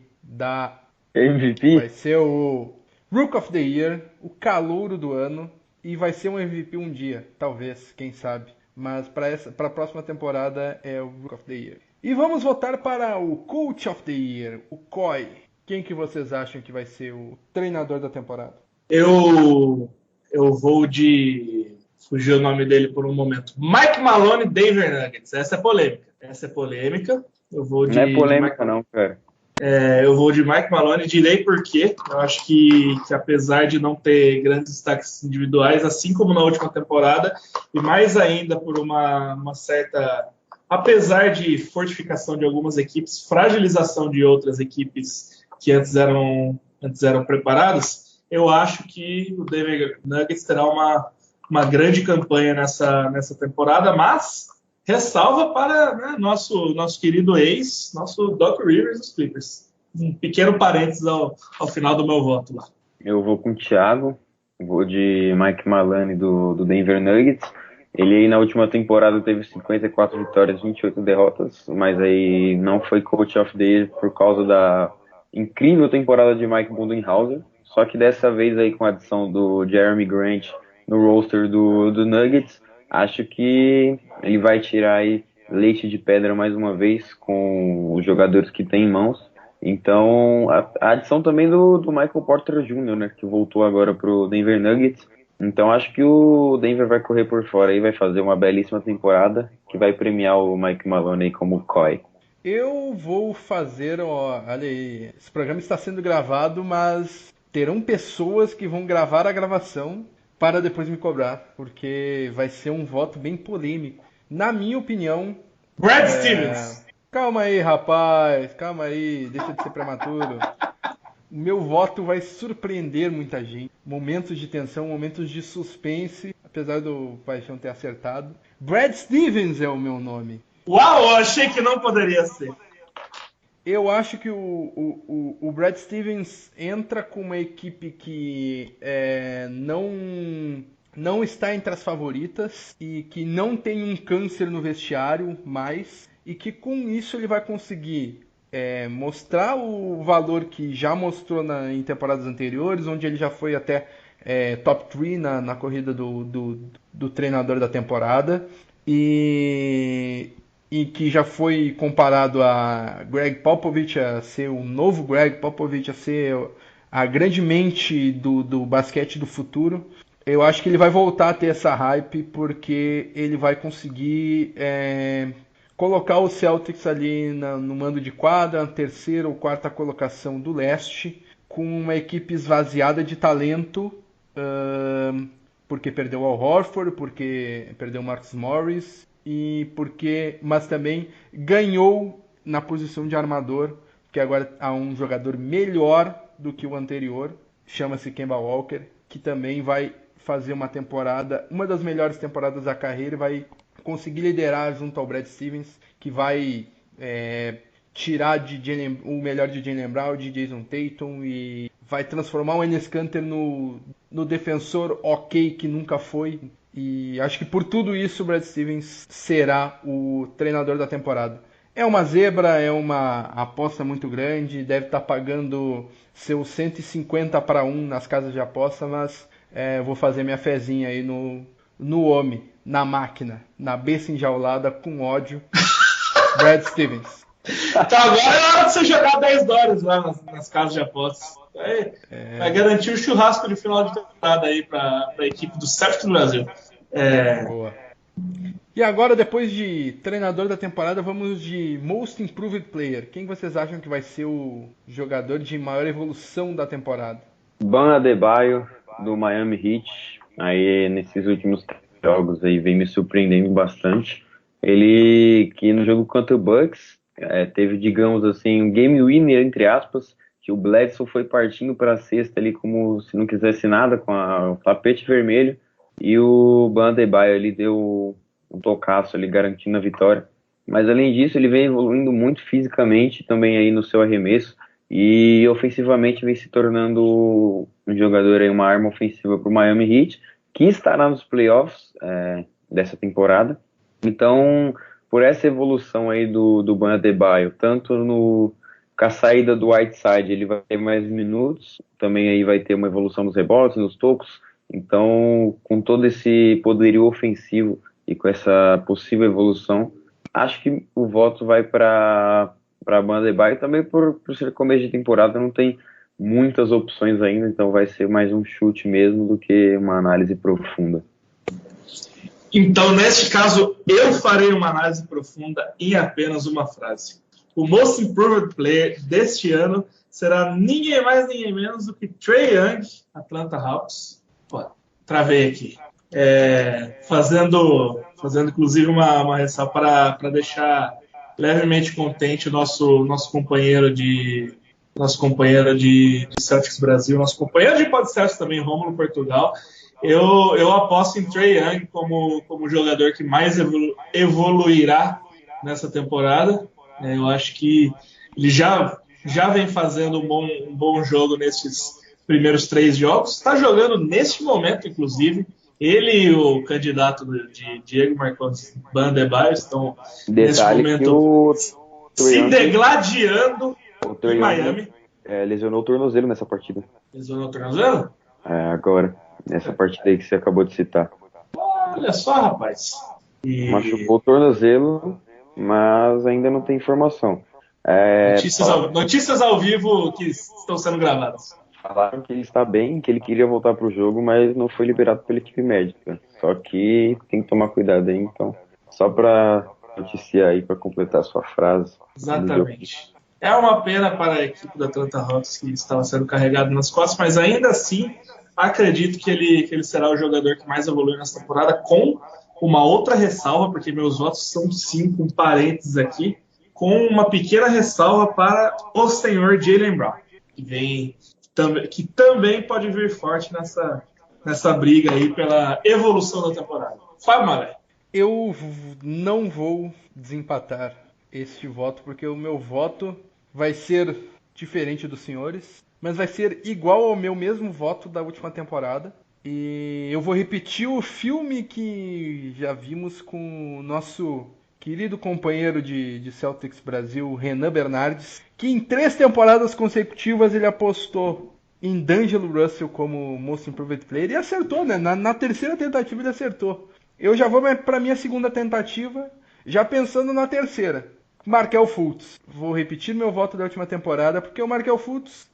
[SPEAKER 2] MVP?
[SPEAKER 1] Vai ser o Rook of the Year, o calouro do ano, e vai ser um MVP um dia, talvez, quem sabe. Mas para a próxima temporada é o Rook of the Year. E vamos voltar para o Coach of the Year, o COI. Quem que vocês acham que vai ser o treinador da temporada?
[SPEAKER 3] Eu vou de... Fugiu o nome dele por um momento. Mike Malone, Denver Nuggets. Essa é polêmica. Eu vou de...
[SPEAKER 2] Não é polêmica não, cara.
[SPEAKER 3] Eu vou de Mike Malone, direi por quê. Eu acho que apesar de não ter grandes destaques individuais, assim como na última temporada, e mais ainda por uma certa... Apesar de fortificação de algumas equipes, fragilização de outras equipes que antes eram preparadas, eu acho que o Denver Nuggets terá uma grande campanha nessa temporada, mas ressalva para nosso querido ex, nosso Doc Rivers dos Clippers. Um pequeno parênteses ao final do meu voto lá.
[SPEAKER 2] Eu vou com o Thiago, vou de Mike Malone do Denver Nuggets. Ele aí na última temporada teve 54 vitórias, 28 derrotas, mas aí não foi Coach of the Year por causa da incrível temporada de Mike Budenholzer. Só que dessa vez aí com a adição do Jeremy Grant no roster do Nuggets, acho que ele vai tirar aí leite de pedra mais uma vez com os jogadores que tem em mãos. Então, a adição também do Michael Porter Jr., né, que voltou agora pro Denver Nuggets. Então, acho que o Denver vai correr por fora e vai fazer uma belíssima temporada que vai premiar o Mike Malone aí como COI.
[SPEAKER 1] Eu vou fazer, olha aí, esse programa está sendo gravado, mas terão pessoas que vão gravar a gravação para depois me cobrar, porque vai ser um voto bem polêmico. Na minha opinião...
[SPEAKER 3] Brad Stevens!
[SPEAKER 1] Calma aí, rapaz, calma aí, deixa de ser prematuro. O meu voto vai surpreender muita gente. Momentos de tensão, momentos de suspense, apesar do Paixão ter acertado. Brad Stevens é o meu nome.
[SPEAKER 3] Uau, eu achei que não poderia ser.
[SPEAKER 1] Eu acho que o Brad Stevens entra com uma equipe que não está entre as favoritas e que não tem um câncer no vestiário mais, e que com isso ele vai conseguir mostrar o valor que já mostrou em temporadas anteriores, onde ele já foi até top 3 na corrida do treinador da temporada, e que já foi comparado a Greg Popovich, a ser o novo Greg Popovich, a ser a grande mente do basquete do futuro. Eu acho que ele vai voltar a ter essa hype porque ele vai conseguir colocar o Celtics ali no mando de quadra, na terceira ou quarta colocação do leste, com uma equipe esvaziada de talento, porque perdeu Al Horford, porque perdeu Marcus Morris, mas também ganhou na posição de armador, que agora há um jogador melhor do que o anterior, chama-se Kemba Walker, que também vai fazer uma temporada, uma das melhores temporadas da carreira, e vai conseguir liderar junto ao Brad Stevens, que vai tirar o melhor de Jaylen Brown, de Jason Tatum, e vai transformar o Enes Kanter no defensor ok que nunca foi. E acho que por tudo isso o Brad Stevens será o treinador da temporada. É uma zebra, é uma aposta muito grande, deve estar pagando seus 150-1 nas casas de aposta, mas vou fazer minha fezinha aí no homem, na máquina, na besta enjaulada com ódio, Brad Stevens.
[SPEAKER 3] Então agora é hora de você jogar $10 lá nas casas de apostas. Vai garantir o churrasco de final de temporada aí para a equipe do Celtics do Brasil.
[SPEAKER 1] Boa. E agora, depois de treinador da temporada, vamos de Most Improved Player. Quem vocês acham que vai ser o jogador de maior evolução da temporada?
[SPEAKER 2] Bam Adebayo, do Miami Heat. Aí, nesses últimos jogos aí, vem me surpreendendo bastante. Ele, que no jogo contra o Bucks, teve, digamos assim, um game winner, entre aspas, que o Bledsoe foi partindo para a cesta ali como se não quisesse nada, com o tapete vermelho, e o Bam Adebayo ali deu um tocaço ali, garantindo a vitória. Mas além disso, ele vem evoluindo muito fisicamente também aí no seu arremesso, e ofensivamente vem se tornando um jogador aí, uma arma ofensiva para o Miami Heat, que estará nos playoffs dessa temporada. Então, por essa evolução aí do Bam Adebayo, tanto com a saída do Whiteside, ele vai ter mais minutos, também aí vai ter uma evolução nos rebotes, nos tocos. Então, com todo esse poderio ofensivo e com essa possível evolução, acho que o voto vai para Bam Adebayo, também por ser começo de temporada, não tem muitas opções ainda, então vai ser mais um chute mesmo do que uma análise profunda.
[SPEAKER 3] Então, neste caso, eu farei uma análise profunda em apenas uma frase. O Most Improved Player deste ano será ninguém mais, ninguém menos do que Trae Young, Atlanta Hawks. Pô, travei aqui. Fazendo inclusive uma ressalva para deixar levemente contente o nosso companheiro de Celtics Brasil, nosso companheiro de podcast também, Rômulo Portugal. Eu aposto em Trae Young como jogador que mais evoluirá nessa temporada. Eu acho que ele já vem fazendo um bom jogo nesses primeiros 3 jogos. Está jogando neste momento, inclusive. Ele e o candidato de Diego Marcondes, Bam Adebayo, estão nesse momento se degladiando em Miami.
[SPEAKER 2] Lesionou o tornozelo nessa partida.
[SPEAKER 3] Lesionou o tornozelo?
[SPEAKER 2] Agora, nessa partida aí que você acabou de citar.
[SPEAKER 3] Olha só, rapaz.
[SPEAKER 2] Machucou o tornozelo, mas ainda não tem informação.
[SPEAKER 3] Notícias ao vivo que estão sendo gravadas.
[SPEAKER 2] Falaram que ele está bem, que ele queria voltar para o jogo, mas não foi liberado pela equipe médica. Só que tem que tomar cuidado aí, então. Só para noticiar aí, para completar a sua frase.
[SPEAKER 3] Exatamente. É uma pena para a equipe da Atlanta Hawks, que estava sendo carregado nas costas, mas ainda assim acredito que ele será o jogador que mais evolui nessa temporada, com uma outra ressalva, porque meus votos são 5, um parênteses aqui, com uma pequena ressalva para o senhor Jaylen Brown, que também pode vir forte nessa briga aí pela evolução da temporada. Fábio Malé.
[SPEAKER 1] Eu não vou desempatar este voto, porque o meu voto vai ser diferente dos senhores, mas vai ser igual ao meu mesmo voto da última temporada. E eu vou repetir o filme que já vimos com o nosso querido companheiro de Celtics Brasil, Renan Bernardes, que em 3 temporadas consecutivas ele apostou em D'Angelo Russell como Most Improved Player e acertou, né? Na terceira tentativa ele acertou. Eu já vou para minha segunda tentativa, já pensando na terceira. Markel Fultz. Vou repetir meu voto da última temporada, porque o Markel Fultz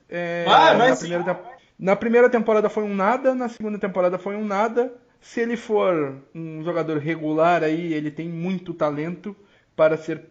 [SPEAKER 1] Na primeira temporada foi um nada, na segunda temporada foi um nada. Se ele for um jogador regular aí, ele tem muito talento para ser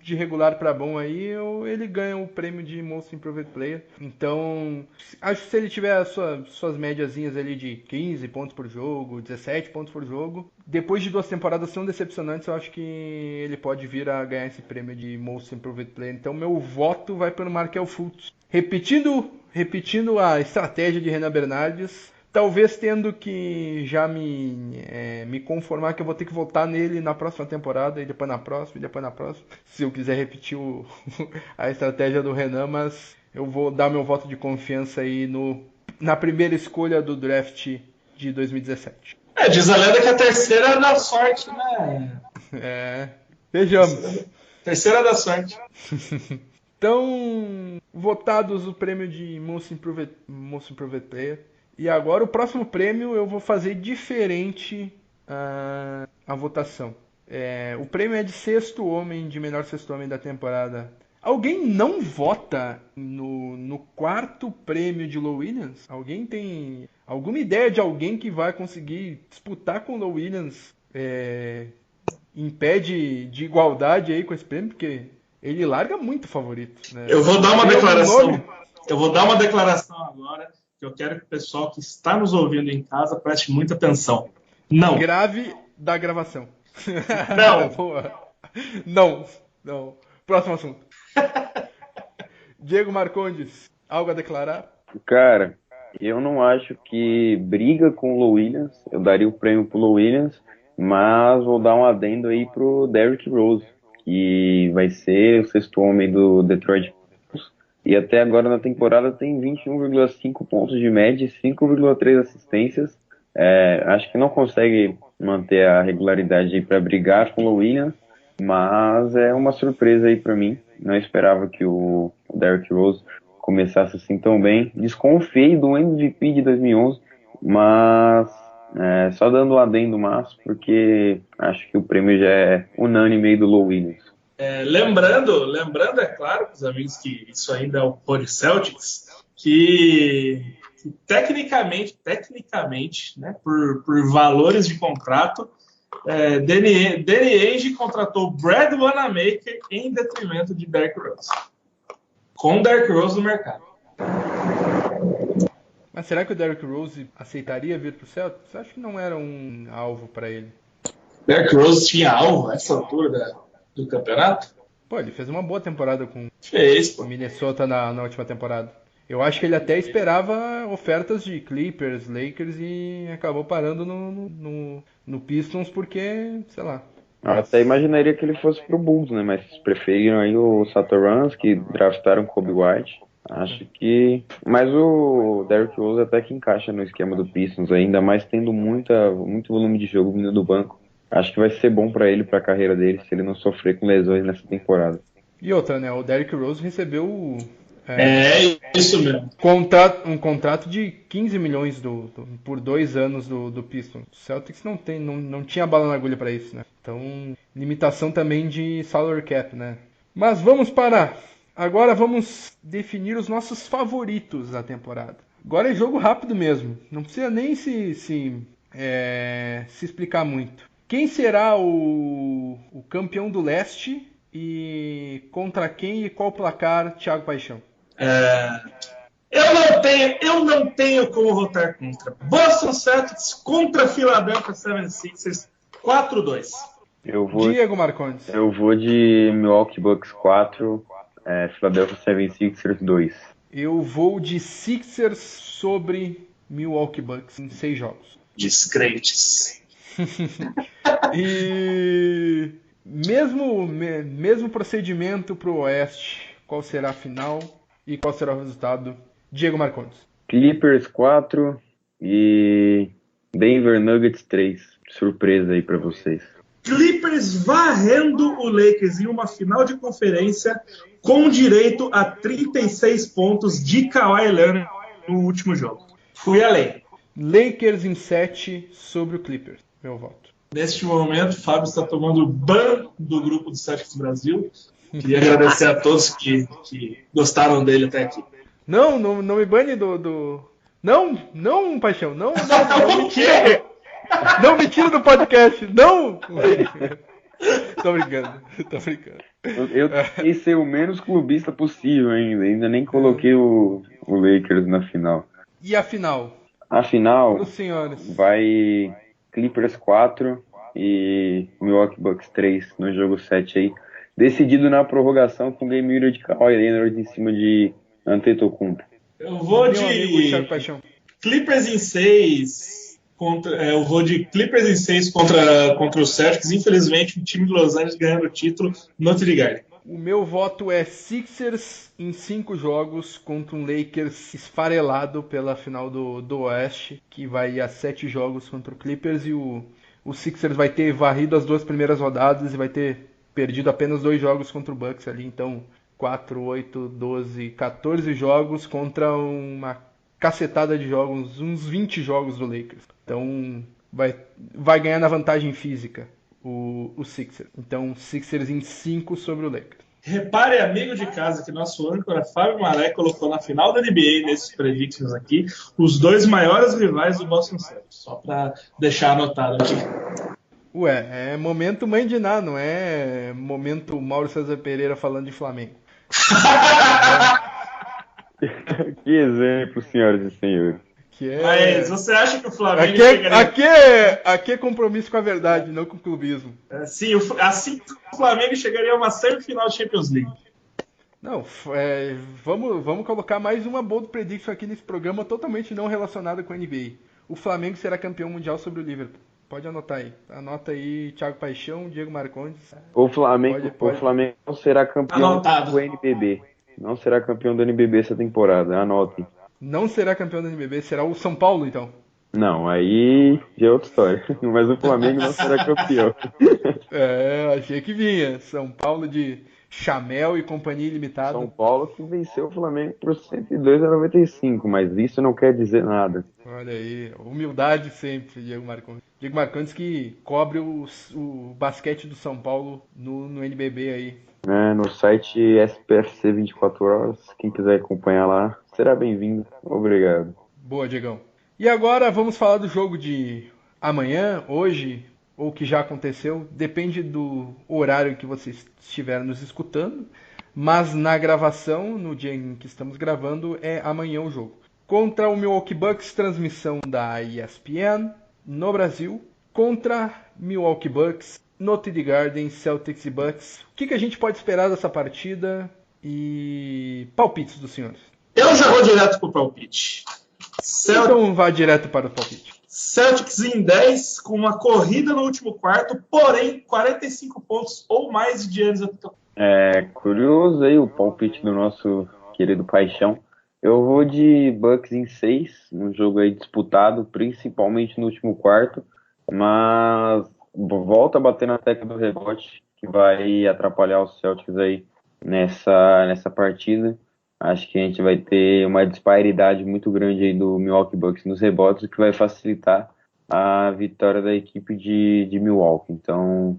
[SPEAKER 1] de regular para bom aí, ele ganha o prêmio de Most Improved Player. Então, acho que se ele tiver suas médiazinhas ali de 15 pontos por jogo, 17 pontos por jogo, depois de 2 temporadas tão decepcionantes, eu acho que ele pode vir a ganhar esse prêmio de Most Improved Player. Então, meu voto vai pelo Markel Fultz. Repetindo a estratégia de Renan Bernardes, talvez tendo que já me conformar que eu vou ter que votar nele na próxima temporada, e depois na próxima, e depois na próxima, se eu quiser repetir a estratégia do Renan, mas eu vou dar meu voto de confiança aí na primeira escolha do draft de 2017.
[SPEAKER 3] Diz a lenda que a terceira é da sorte, né?
[SPEAKER 1] Vejamos.
[SPEAKER 3] Terceira da sorte.
[SPEAKER 1] Então, votados o prêmio de Most Improved Player. E agora o próximo prêmio eu vou fazer diferente a votação. O prêmio é de melhor sexto homem da temporada. Alguém não vota no quarto prêmio de Lou Williams? Alguém tem alguma ideia de alguém que vai conseguir disputar com o Lou Williams em pé de igualdade aí com esse prêmio? Porque ele larga muito favorito, né?
[SPEAKER 3] Eu vou dar uma declaração. Eu vou dar uma declaração agora. Eu quero que o pessoal que está nos ouvindo em casa preste muita atenção. Não.
[SPEAKER 1] Grave da gravação.
[SPEAKER 3] Não.
[SPEAKER 1] Não. Próximo assunto. Diego Marcondes, algo a declarar?
[SPEAKER 2] Cara, eu não acho que briga com o Lou Williams. Eu daria o prêmio pro Lou Williams, mas vou dar um adendo aí pro Derrick Rose, que vai ser o sexto homem do Detroit. E até agora na temporada tem 21,5 pontos de média e 5,3 assistências. Acho que não consegue manter a regularidade para brigar com o Williams, mas é uma surpresa aí para mim. Não esperava que o Derrick Rose começasse assim tão bem. Desconfiei do MVP de 2011, mas só dando um adendo máximo, porque acho que o prêmio já é unânime aí do Lou Williams.
[SPEAKER 3] Lembrando, é claro, para os amigos que isso ainda é o Pod Celtics, que tecnicamente, né, por valores de contrato, Danny Ainge contratou Brad Wanamaker em detrimento de Derrick Rose. Com Derrick Rose no mercado.
[SPEAKER 1] Mas será que o Derrick Rose aceitaria vir para o Celtics? Acho que não era um alvo para ele.
[SPEAKER 3] Derrick Rose tinha alvo nessa altura do campeonato?
[SPEAKER 1] Pô, ele fez uma boa temporada com
[SPEAKER 3] o
[SPEAKER 1] Minnesota na última temporada. Eu acho que ele até esperava ofertas de Clippers, Lakers e acabou parando no Pistons porque, sei lá.
[SPEAKER 2] Eu até imaginaria que ele fosse pro Bulls, né? Mas preferiram aí o Satoransky, que draftaram Kobe White. Acho que... Mas o Derrick Rose até que encaixa no esquema do Pistons, ainda mais tendo muito volume de jogo vindo do banco. Acho que vai ser bom pra ele, pra carreira dele, se ele não sofrer com lesões nessa temporada.
[SPEAKER 1] E outra, né? O Derrick Rose recebeu...
[SPEAKER 3] isso mesmo.
[SPEAKER 1] Um contrato de 15 milhões por 2 anos do Pistons. O Celtics não tinha bala na agulha pra isso, né? Então, limitação também de salary cap, né? Mas agora vamos definir os nossos favoritos da temporada. Agora é jogo rápido mesmo. Não precisa nem se explicar muito. Quem será o campeão do leste e contra quem e qual placar, Thiago Paixão?
[SPEAKER 3] Eu não tenho como votar contra. Boston Celtics contra Philadelphia 76ers 4-2.
[SPEAKER 1] Diego Marcondes.
[SPEAKER 2] Eu vou de Milwaukee Bucks 4, Philadelphia 76ers 2.
[SPEAKER 1] Eu vou de Sixers sobre Milwaukee Bucks em 6 jogos.
[SPEAKER 3] Descrentes.
[SPEAKER 1] E mesmo procedimento para o Oeste, qual será a final e qual será o resultado? Diego Marcondes.
[SPEAKER 2] Clippers 4 e Denver Nuggets 3. Surpresa aí para vocês.
[SPEAKER 3] Clippers varrendo o Lakers em uma final de conferência com direito a 36 pontos de Kawhi Leonard no último jogo. Fui além.
[SPEAKER 1] Lakers em 7 sobre o Clippers. Meu voto.
[SPEAKER 3] Neste momento, o Fábio está tomando ban do grupo do Celtics Brasil. Queria agradecer a todos que gostaram dele até aqui.
[SPEAKER 1] Não me bane do... Não, Paixão, não me tira. Não me tira do podcast, não! Tô brincando.
[SPEAKER 2] Eu tentei ser o menos clubista possível ainda nem coloquei o Lakers na final.
[SPEAKER 1] E a final?
[SPEAKER 2] A final
[SPEAKER 1] Pros senhores.
[SPEAKER 2] vai Clippers 4 e Milwaukee Bucks 3 no jogo 7 aí. Decidido na prorrogação com o game winner de Kawhi Leonard em cima de Antetokounmpo.
[SPEAKER 3] Eu vou
[SPEAKER 1] Meu
[SPEAKER 3] de
[SPEAKER 1] amigo Thiago Paixão.
[SPEAKER 3] Clippers em 6 eu vou de Clippers em 6 contra os Celtics. Infelizmente, o time de Los Angeles ganhando o título no TD Garden.
[SPEAKER 1] O meu voto é Sixers em 5 jogos contra um Lakers esfarelado pela final do Oeste, que vai a 7 jogos contra o Clippers, e o Sixers vai ter varrido as 2 primeiras rodadas e vai ter perdido apenas 2 jogos contra o Bucks ali, então 4, 8, 12, 14 jogos contra uma cacetada de jogos, uns 20 jogos do Lakers. Então vai ganhar na vantagem física o Sixers. Então Sixers em 5 sobre o Lakers.
[SPEAKER 3] Repare, amigo de casa, que nosso âncora Fábio Maré colocou na final da NBA, nesses predictions aqui, os 2 maiores rivais do Boston Celtics. Só para deixar anotado aqui.
[SPEAKER 1] Ué, é momento Mãe de Ná, não é momento Mauro César Pereira falando de Flamengo.
[SPEAKER 2] Que exemplo, senhoras e senhores.
[SPEAKER 3] Mas você acha que o Flamengo chegaria...
[SPEAKER 1] Aqui é compromisso com a verdade, não com o clubismo.
[SPEAKER 3] Sim, assim que o Flamengo chegaria a uma semifinal de Champions League.
[SPEAKER 1] Não, vamos colocar mais uma bold prediction aqui nesse programa totalmente não relacionada com a NBA. O Flamengo será campeão mundial sobre o Liverpool. Pode anotar aí. Anota aí, Thiago Paixão, Diego Marcondes.
[SPEAKER 2] O Flamengo não será campeão do NBB. Não será campeão do NBB essa temporada, anotem.
[SPEAKER 1] Não será campeão do NBB, será o São Paulo, então?
[SPEAKER 2] Não, aí já é outra história. Mas o Flamengo não será campeão.
[SPEAKER 1] Achei que vinha. São Paulo de Chamel e Companhia Ilimitada.
[SPEAKER 2] São Paulo que venceu o Flamengo por 102-95, mas isso não quer dizer nada.
[SPEAKER 1] Olha aí, humildade sempre, Diego Marcondes. Diego Marcondes que cobre o basquete do São Paulo no NBB aí.
[SPEAKER 2] No site SPFC 24 horas, quem quiser acompanhar lá, será bem-vindo. Obrigado.
[SPEAKER 1] Boa, Diegão. E agora vamos falar do jogo de amanhã, hoje, ou que já aconteceu. Depende do horário que vocês estiverem nos escutando. Mas na gravação, no dia em que estamos gravando, é amanhã o jogo. Contra o Milwaukee Bucks, transmissão da ESPN no Brasil. Contra Milwaukee Bucks no TD Garden, Celtics e Bucks. O que a gente pode esperar dessa partida? E palpites dos senhores.
[SPEAKER 3] Eu já vou direto pro palpite.
[SPEAKER 1] Então vá direto para o palpite.
[SPEAKER 3] Celtics em 10, com uma corrida no último quarto, porém 45 pontos ou mais de anos.
[SPEAKER 2] Curioso aí o palpite do nosso querido Paixão. Eu vou de Bucks em 6, um jogo aí disputado, principalmente no último quarto, mas volta a bater na tecla do rebote, que vai atrapalhar os Celtics aí nessa partida. Acho que a gente vai ter uma disparidade muito grande aí do Milwaukee Bucks nos rebotes, o que vai facilitar a vitória da equipe de Milwaukee. Então,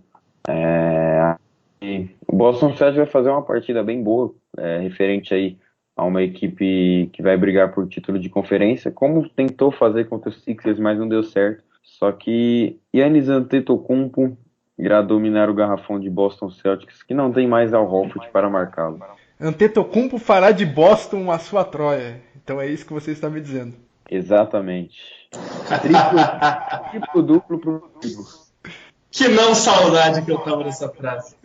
[SPEAKER 2] o Boston Celtics vai fazer uma partida bem boa, referente aí a uma equipe que vai brigar por título de conferência, como tentou fazer contra os Sixers, mas não deu certo. Só que Giannis Antetokounmpo irá dominar o garrafão de Boston Celtics, que não tem mais Al Horford para marcá-lo.
[SPEAKER 1] Antetokounmpo fará de Boston a sua Troia. Então é isso que você está me dizendo.
[SPEAKER 2] Exatamente. Triplo duplo pro Rodrigo.
[SPEAKER 3] Que não saudade que eu tava nessa frase.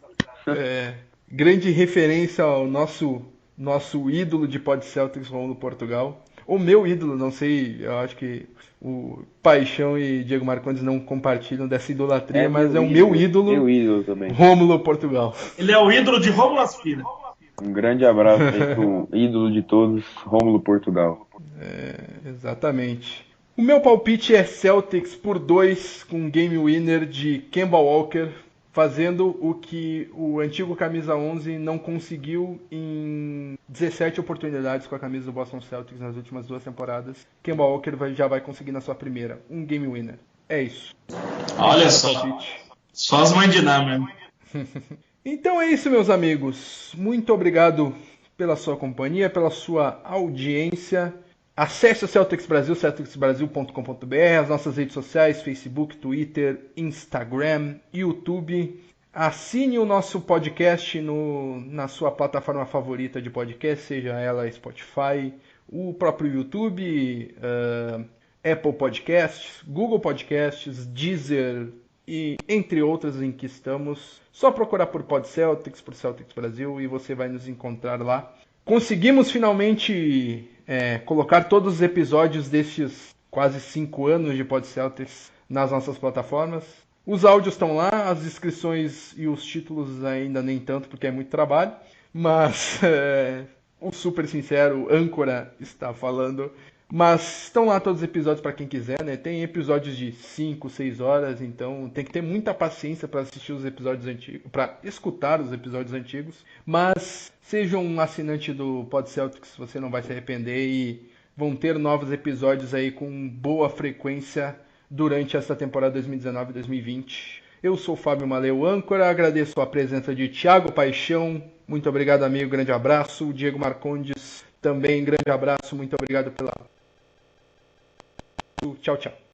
[SPEAKER 1] Grande referência ao nosso ídolo de Pod Celtics, Romulo Portugal. O meu ídolo, não sei, eu acho que o Paixão e Diego Marcondes não compartilham dessa idolatria, mas é o meu ídolo.
[SPEAKER 2] Meu ídolo também.
[SPEAKER 1] Romulo Portugal.
[SPEAKER 3] Ele é o ídolo de Romulo Aspira.
[SPEAKER 2] Um grande abraço aí pro ídolo de todos, Rômulo Portugal.
[SPEAKER 1] Exatamente. O meu palpite é Celtics por 2 com game winner de Kemba Walker, fazendo o que o antigo camisa 11 não conseguiu em 17 oportunidades com a camisa do Boston Celtics nas últimas 2 temporadas. Kemba Walker já vai conseguir na sua primeira, um game winner. É isso.
[SPEAKER 3] Olha só. Só as mães de Ná mesmo.
[SPEAKER 1] Então é isso, meus amigos. Muito obrigado pela sua companhia, pela sua audiência. Acesse o Celtics Brasil, celticsbrasil.com.br, as nossas redes sociais, Facebook, Twitter, Instagram, YouTube. Assine o nosso podcast na sua plataforma favorita de podcast, seja ela Spotify, o próprio YouTube, Apple Podcasts, Google Podcasts, Deezer e entre outras em que estamos. Só procurar por Pod Celtics, por Celtics Brasil e você vai nos encontrar lá. Conseguimos finalmente colocar todos os episódios destes quase 5 anos de Pod Celtics nas nossas plataformas. Os áudios estão lá, as descrições e os títulos ainda nem tanto, porque é muito trabalho. Mas o super sincero âncora está falando. Mas estão lá todos os episódios para quem quiser, né? Tem episódios de 5, 6 horas, então tem que ter muita paciência para assistir os episódios antigos, para escutar os episódios antigos. Mas seja um assinante do Pod Celtics, você não vai se arrepender e vão ter novos episódios aí com boa frequência durante essa temporada 2019-2020. Eu sou o Fábio Maleu, âncora, agradeço a presença de Thiago Paixão, muito obrigado, amigo, grande abraço. O Diego Marcondes, também grande abraço, muito obrigado pela... Tchau, tchau.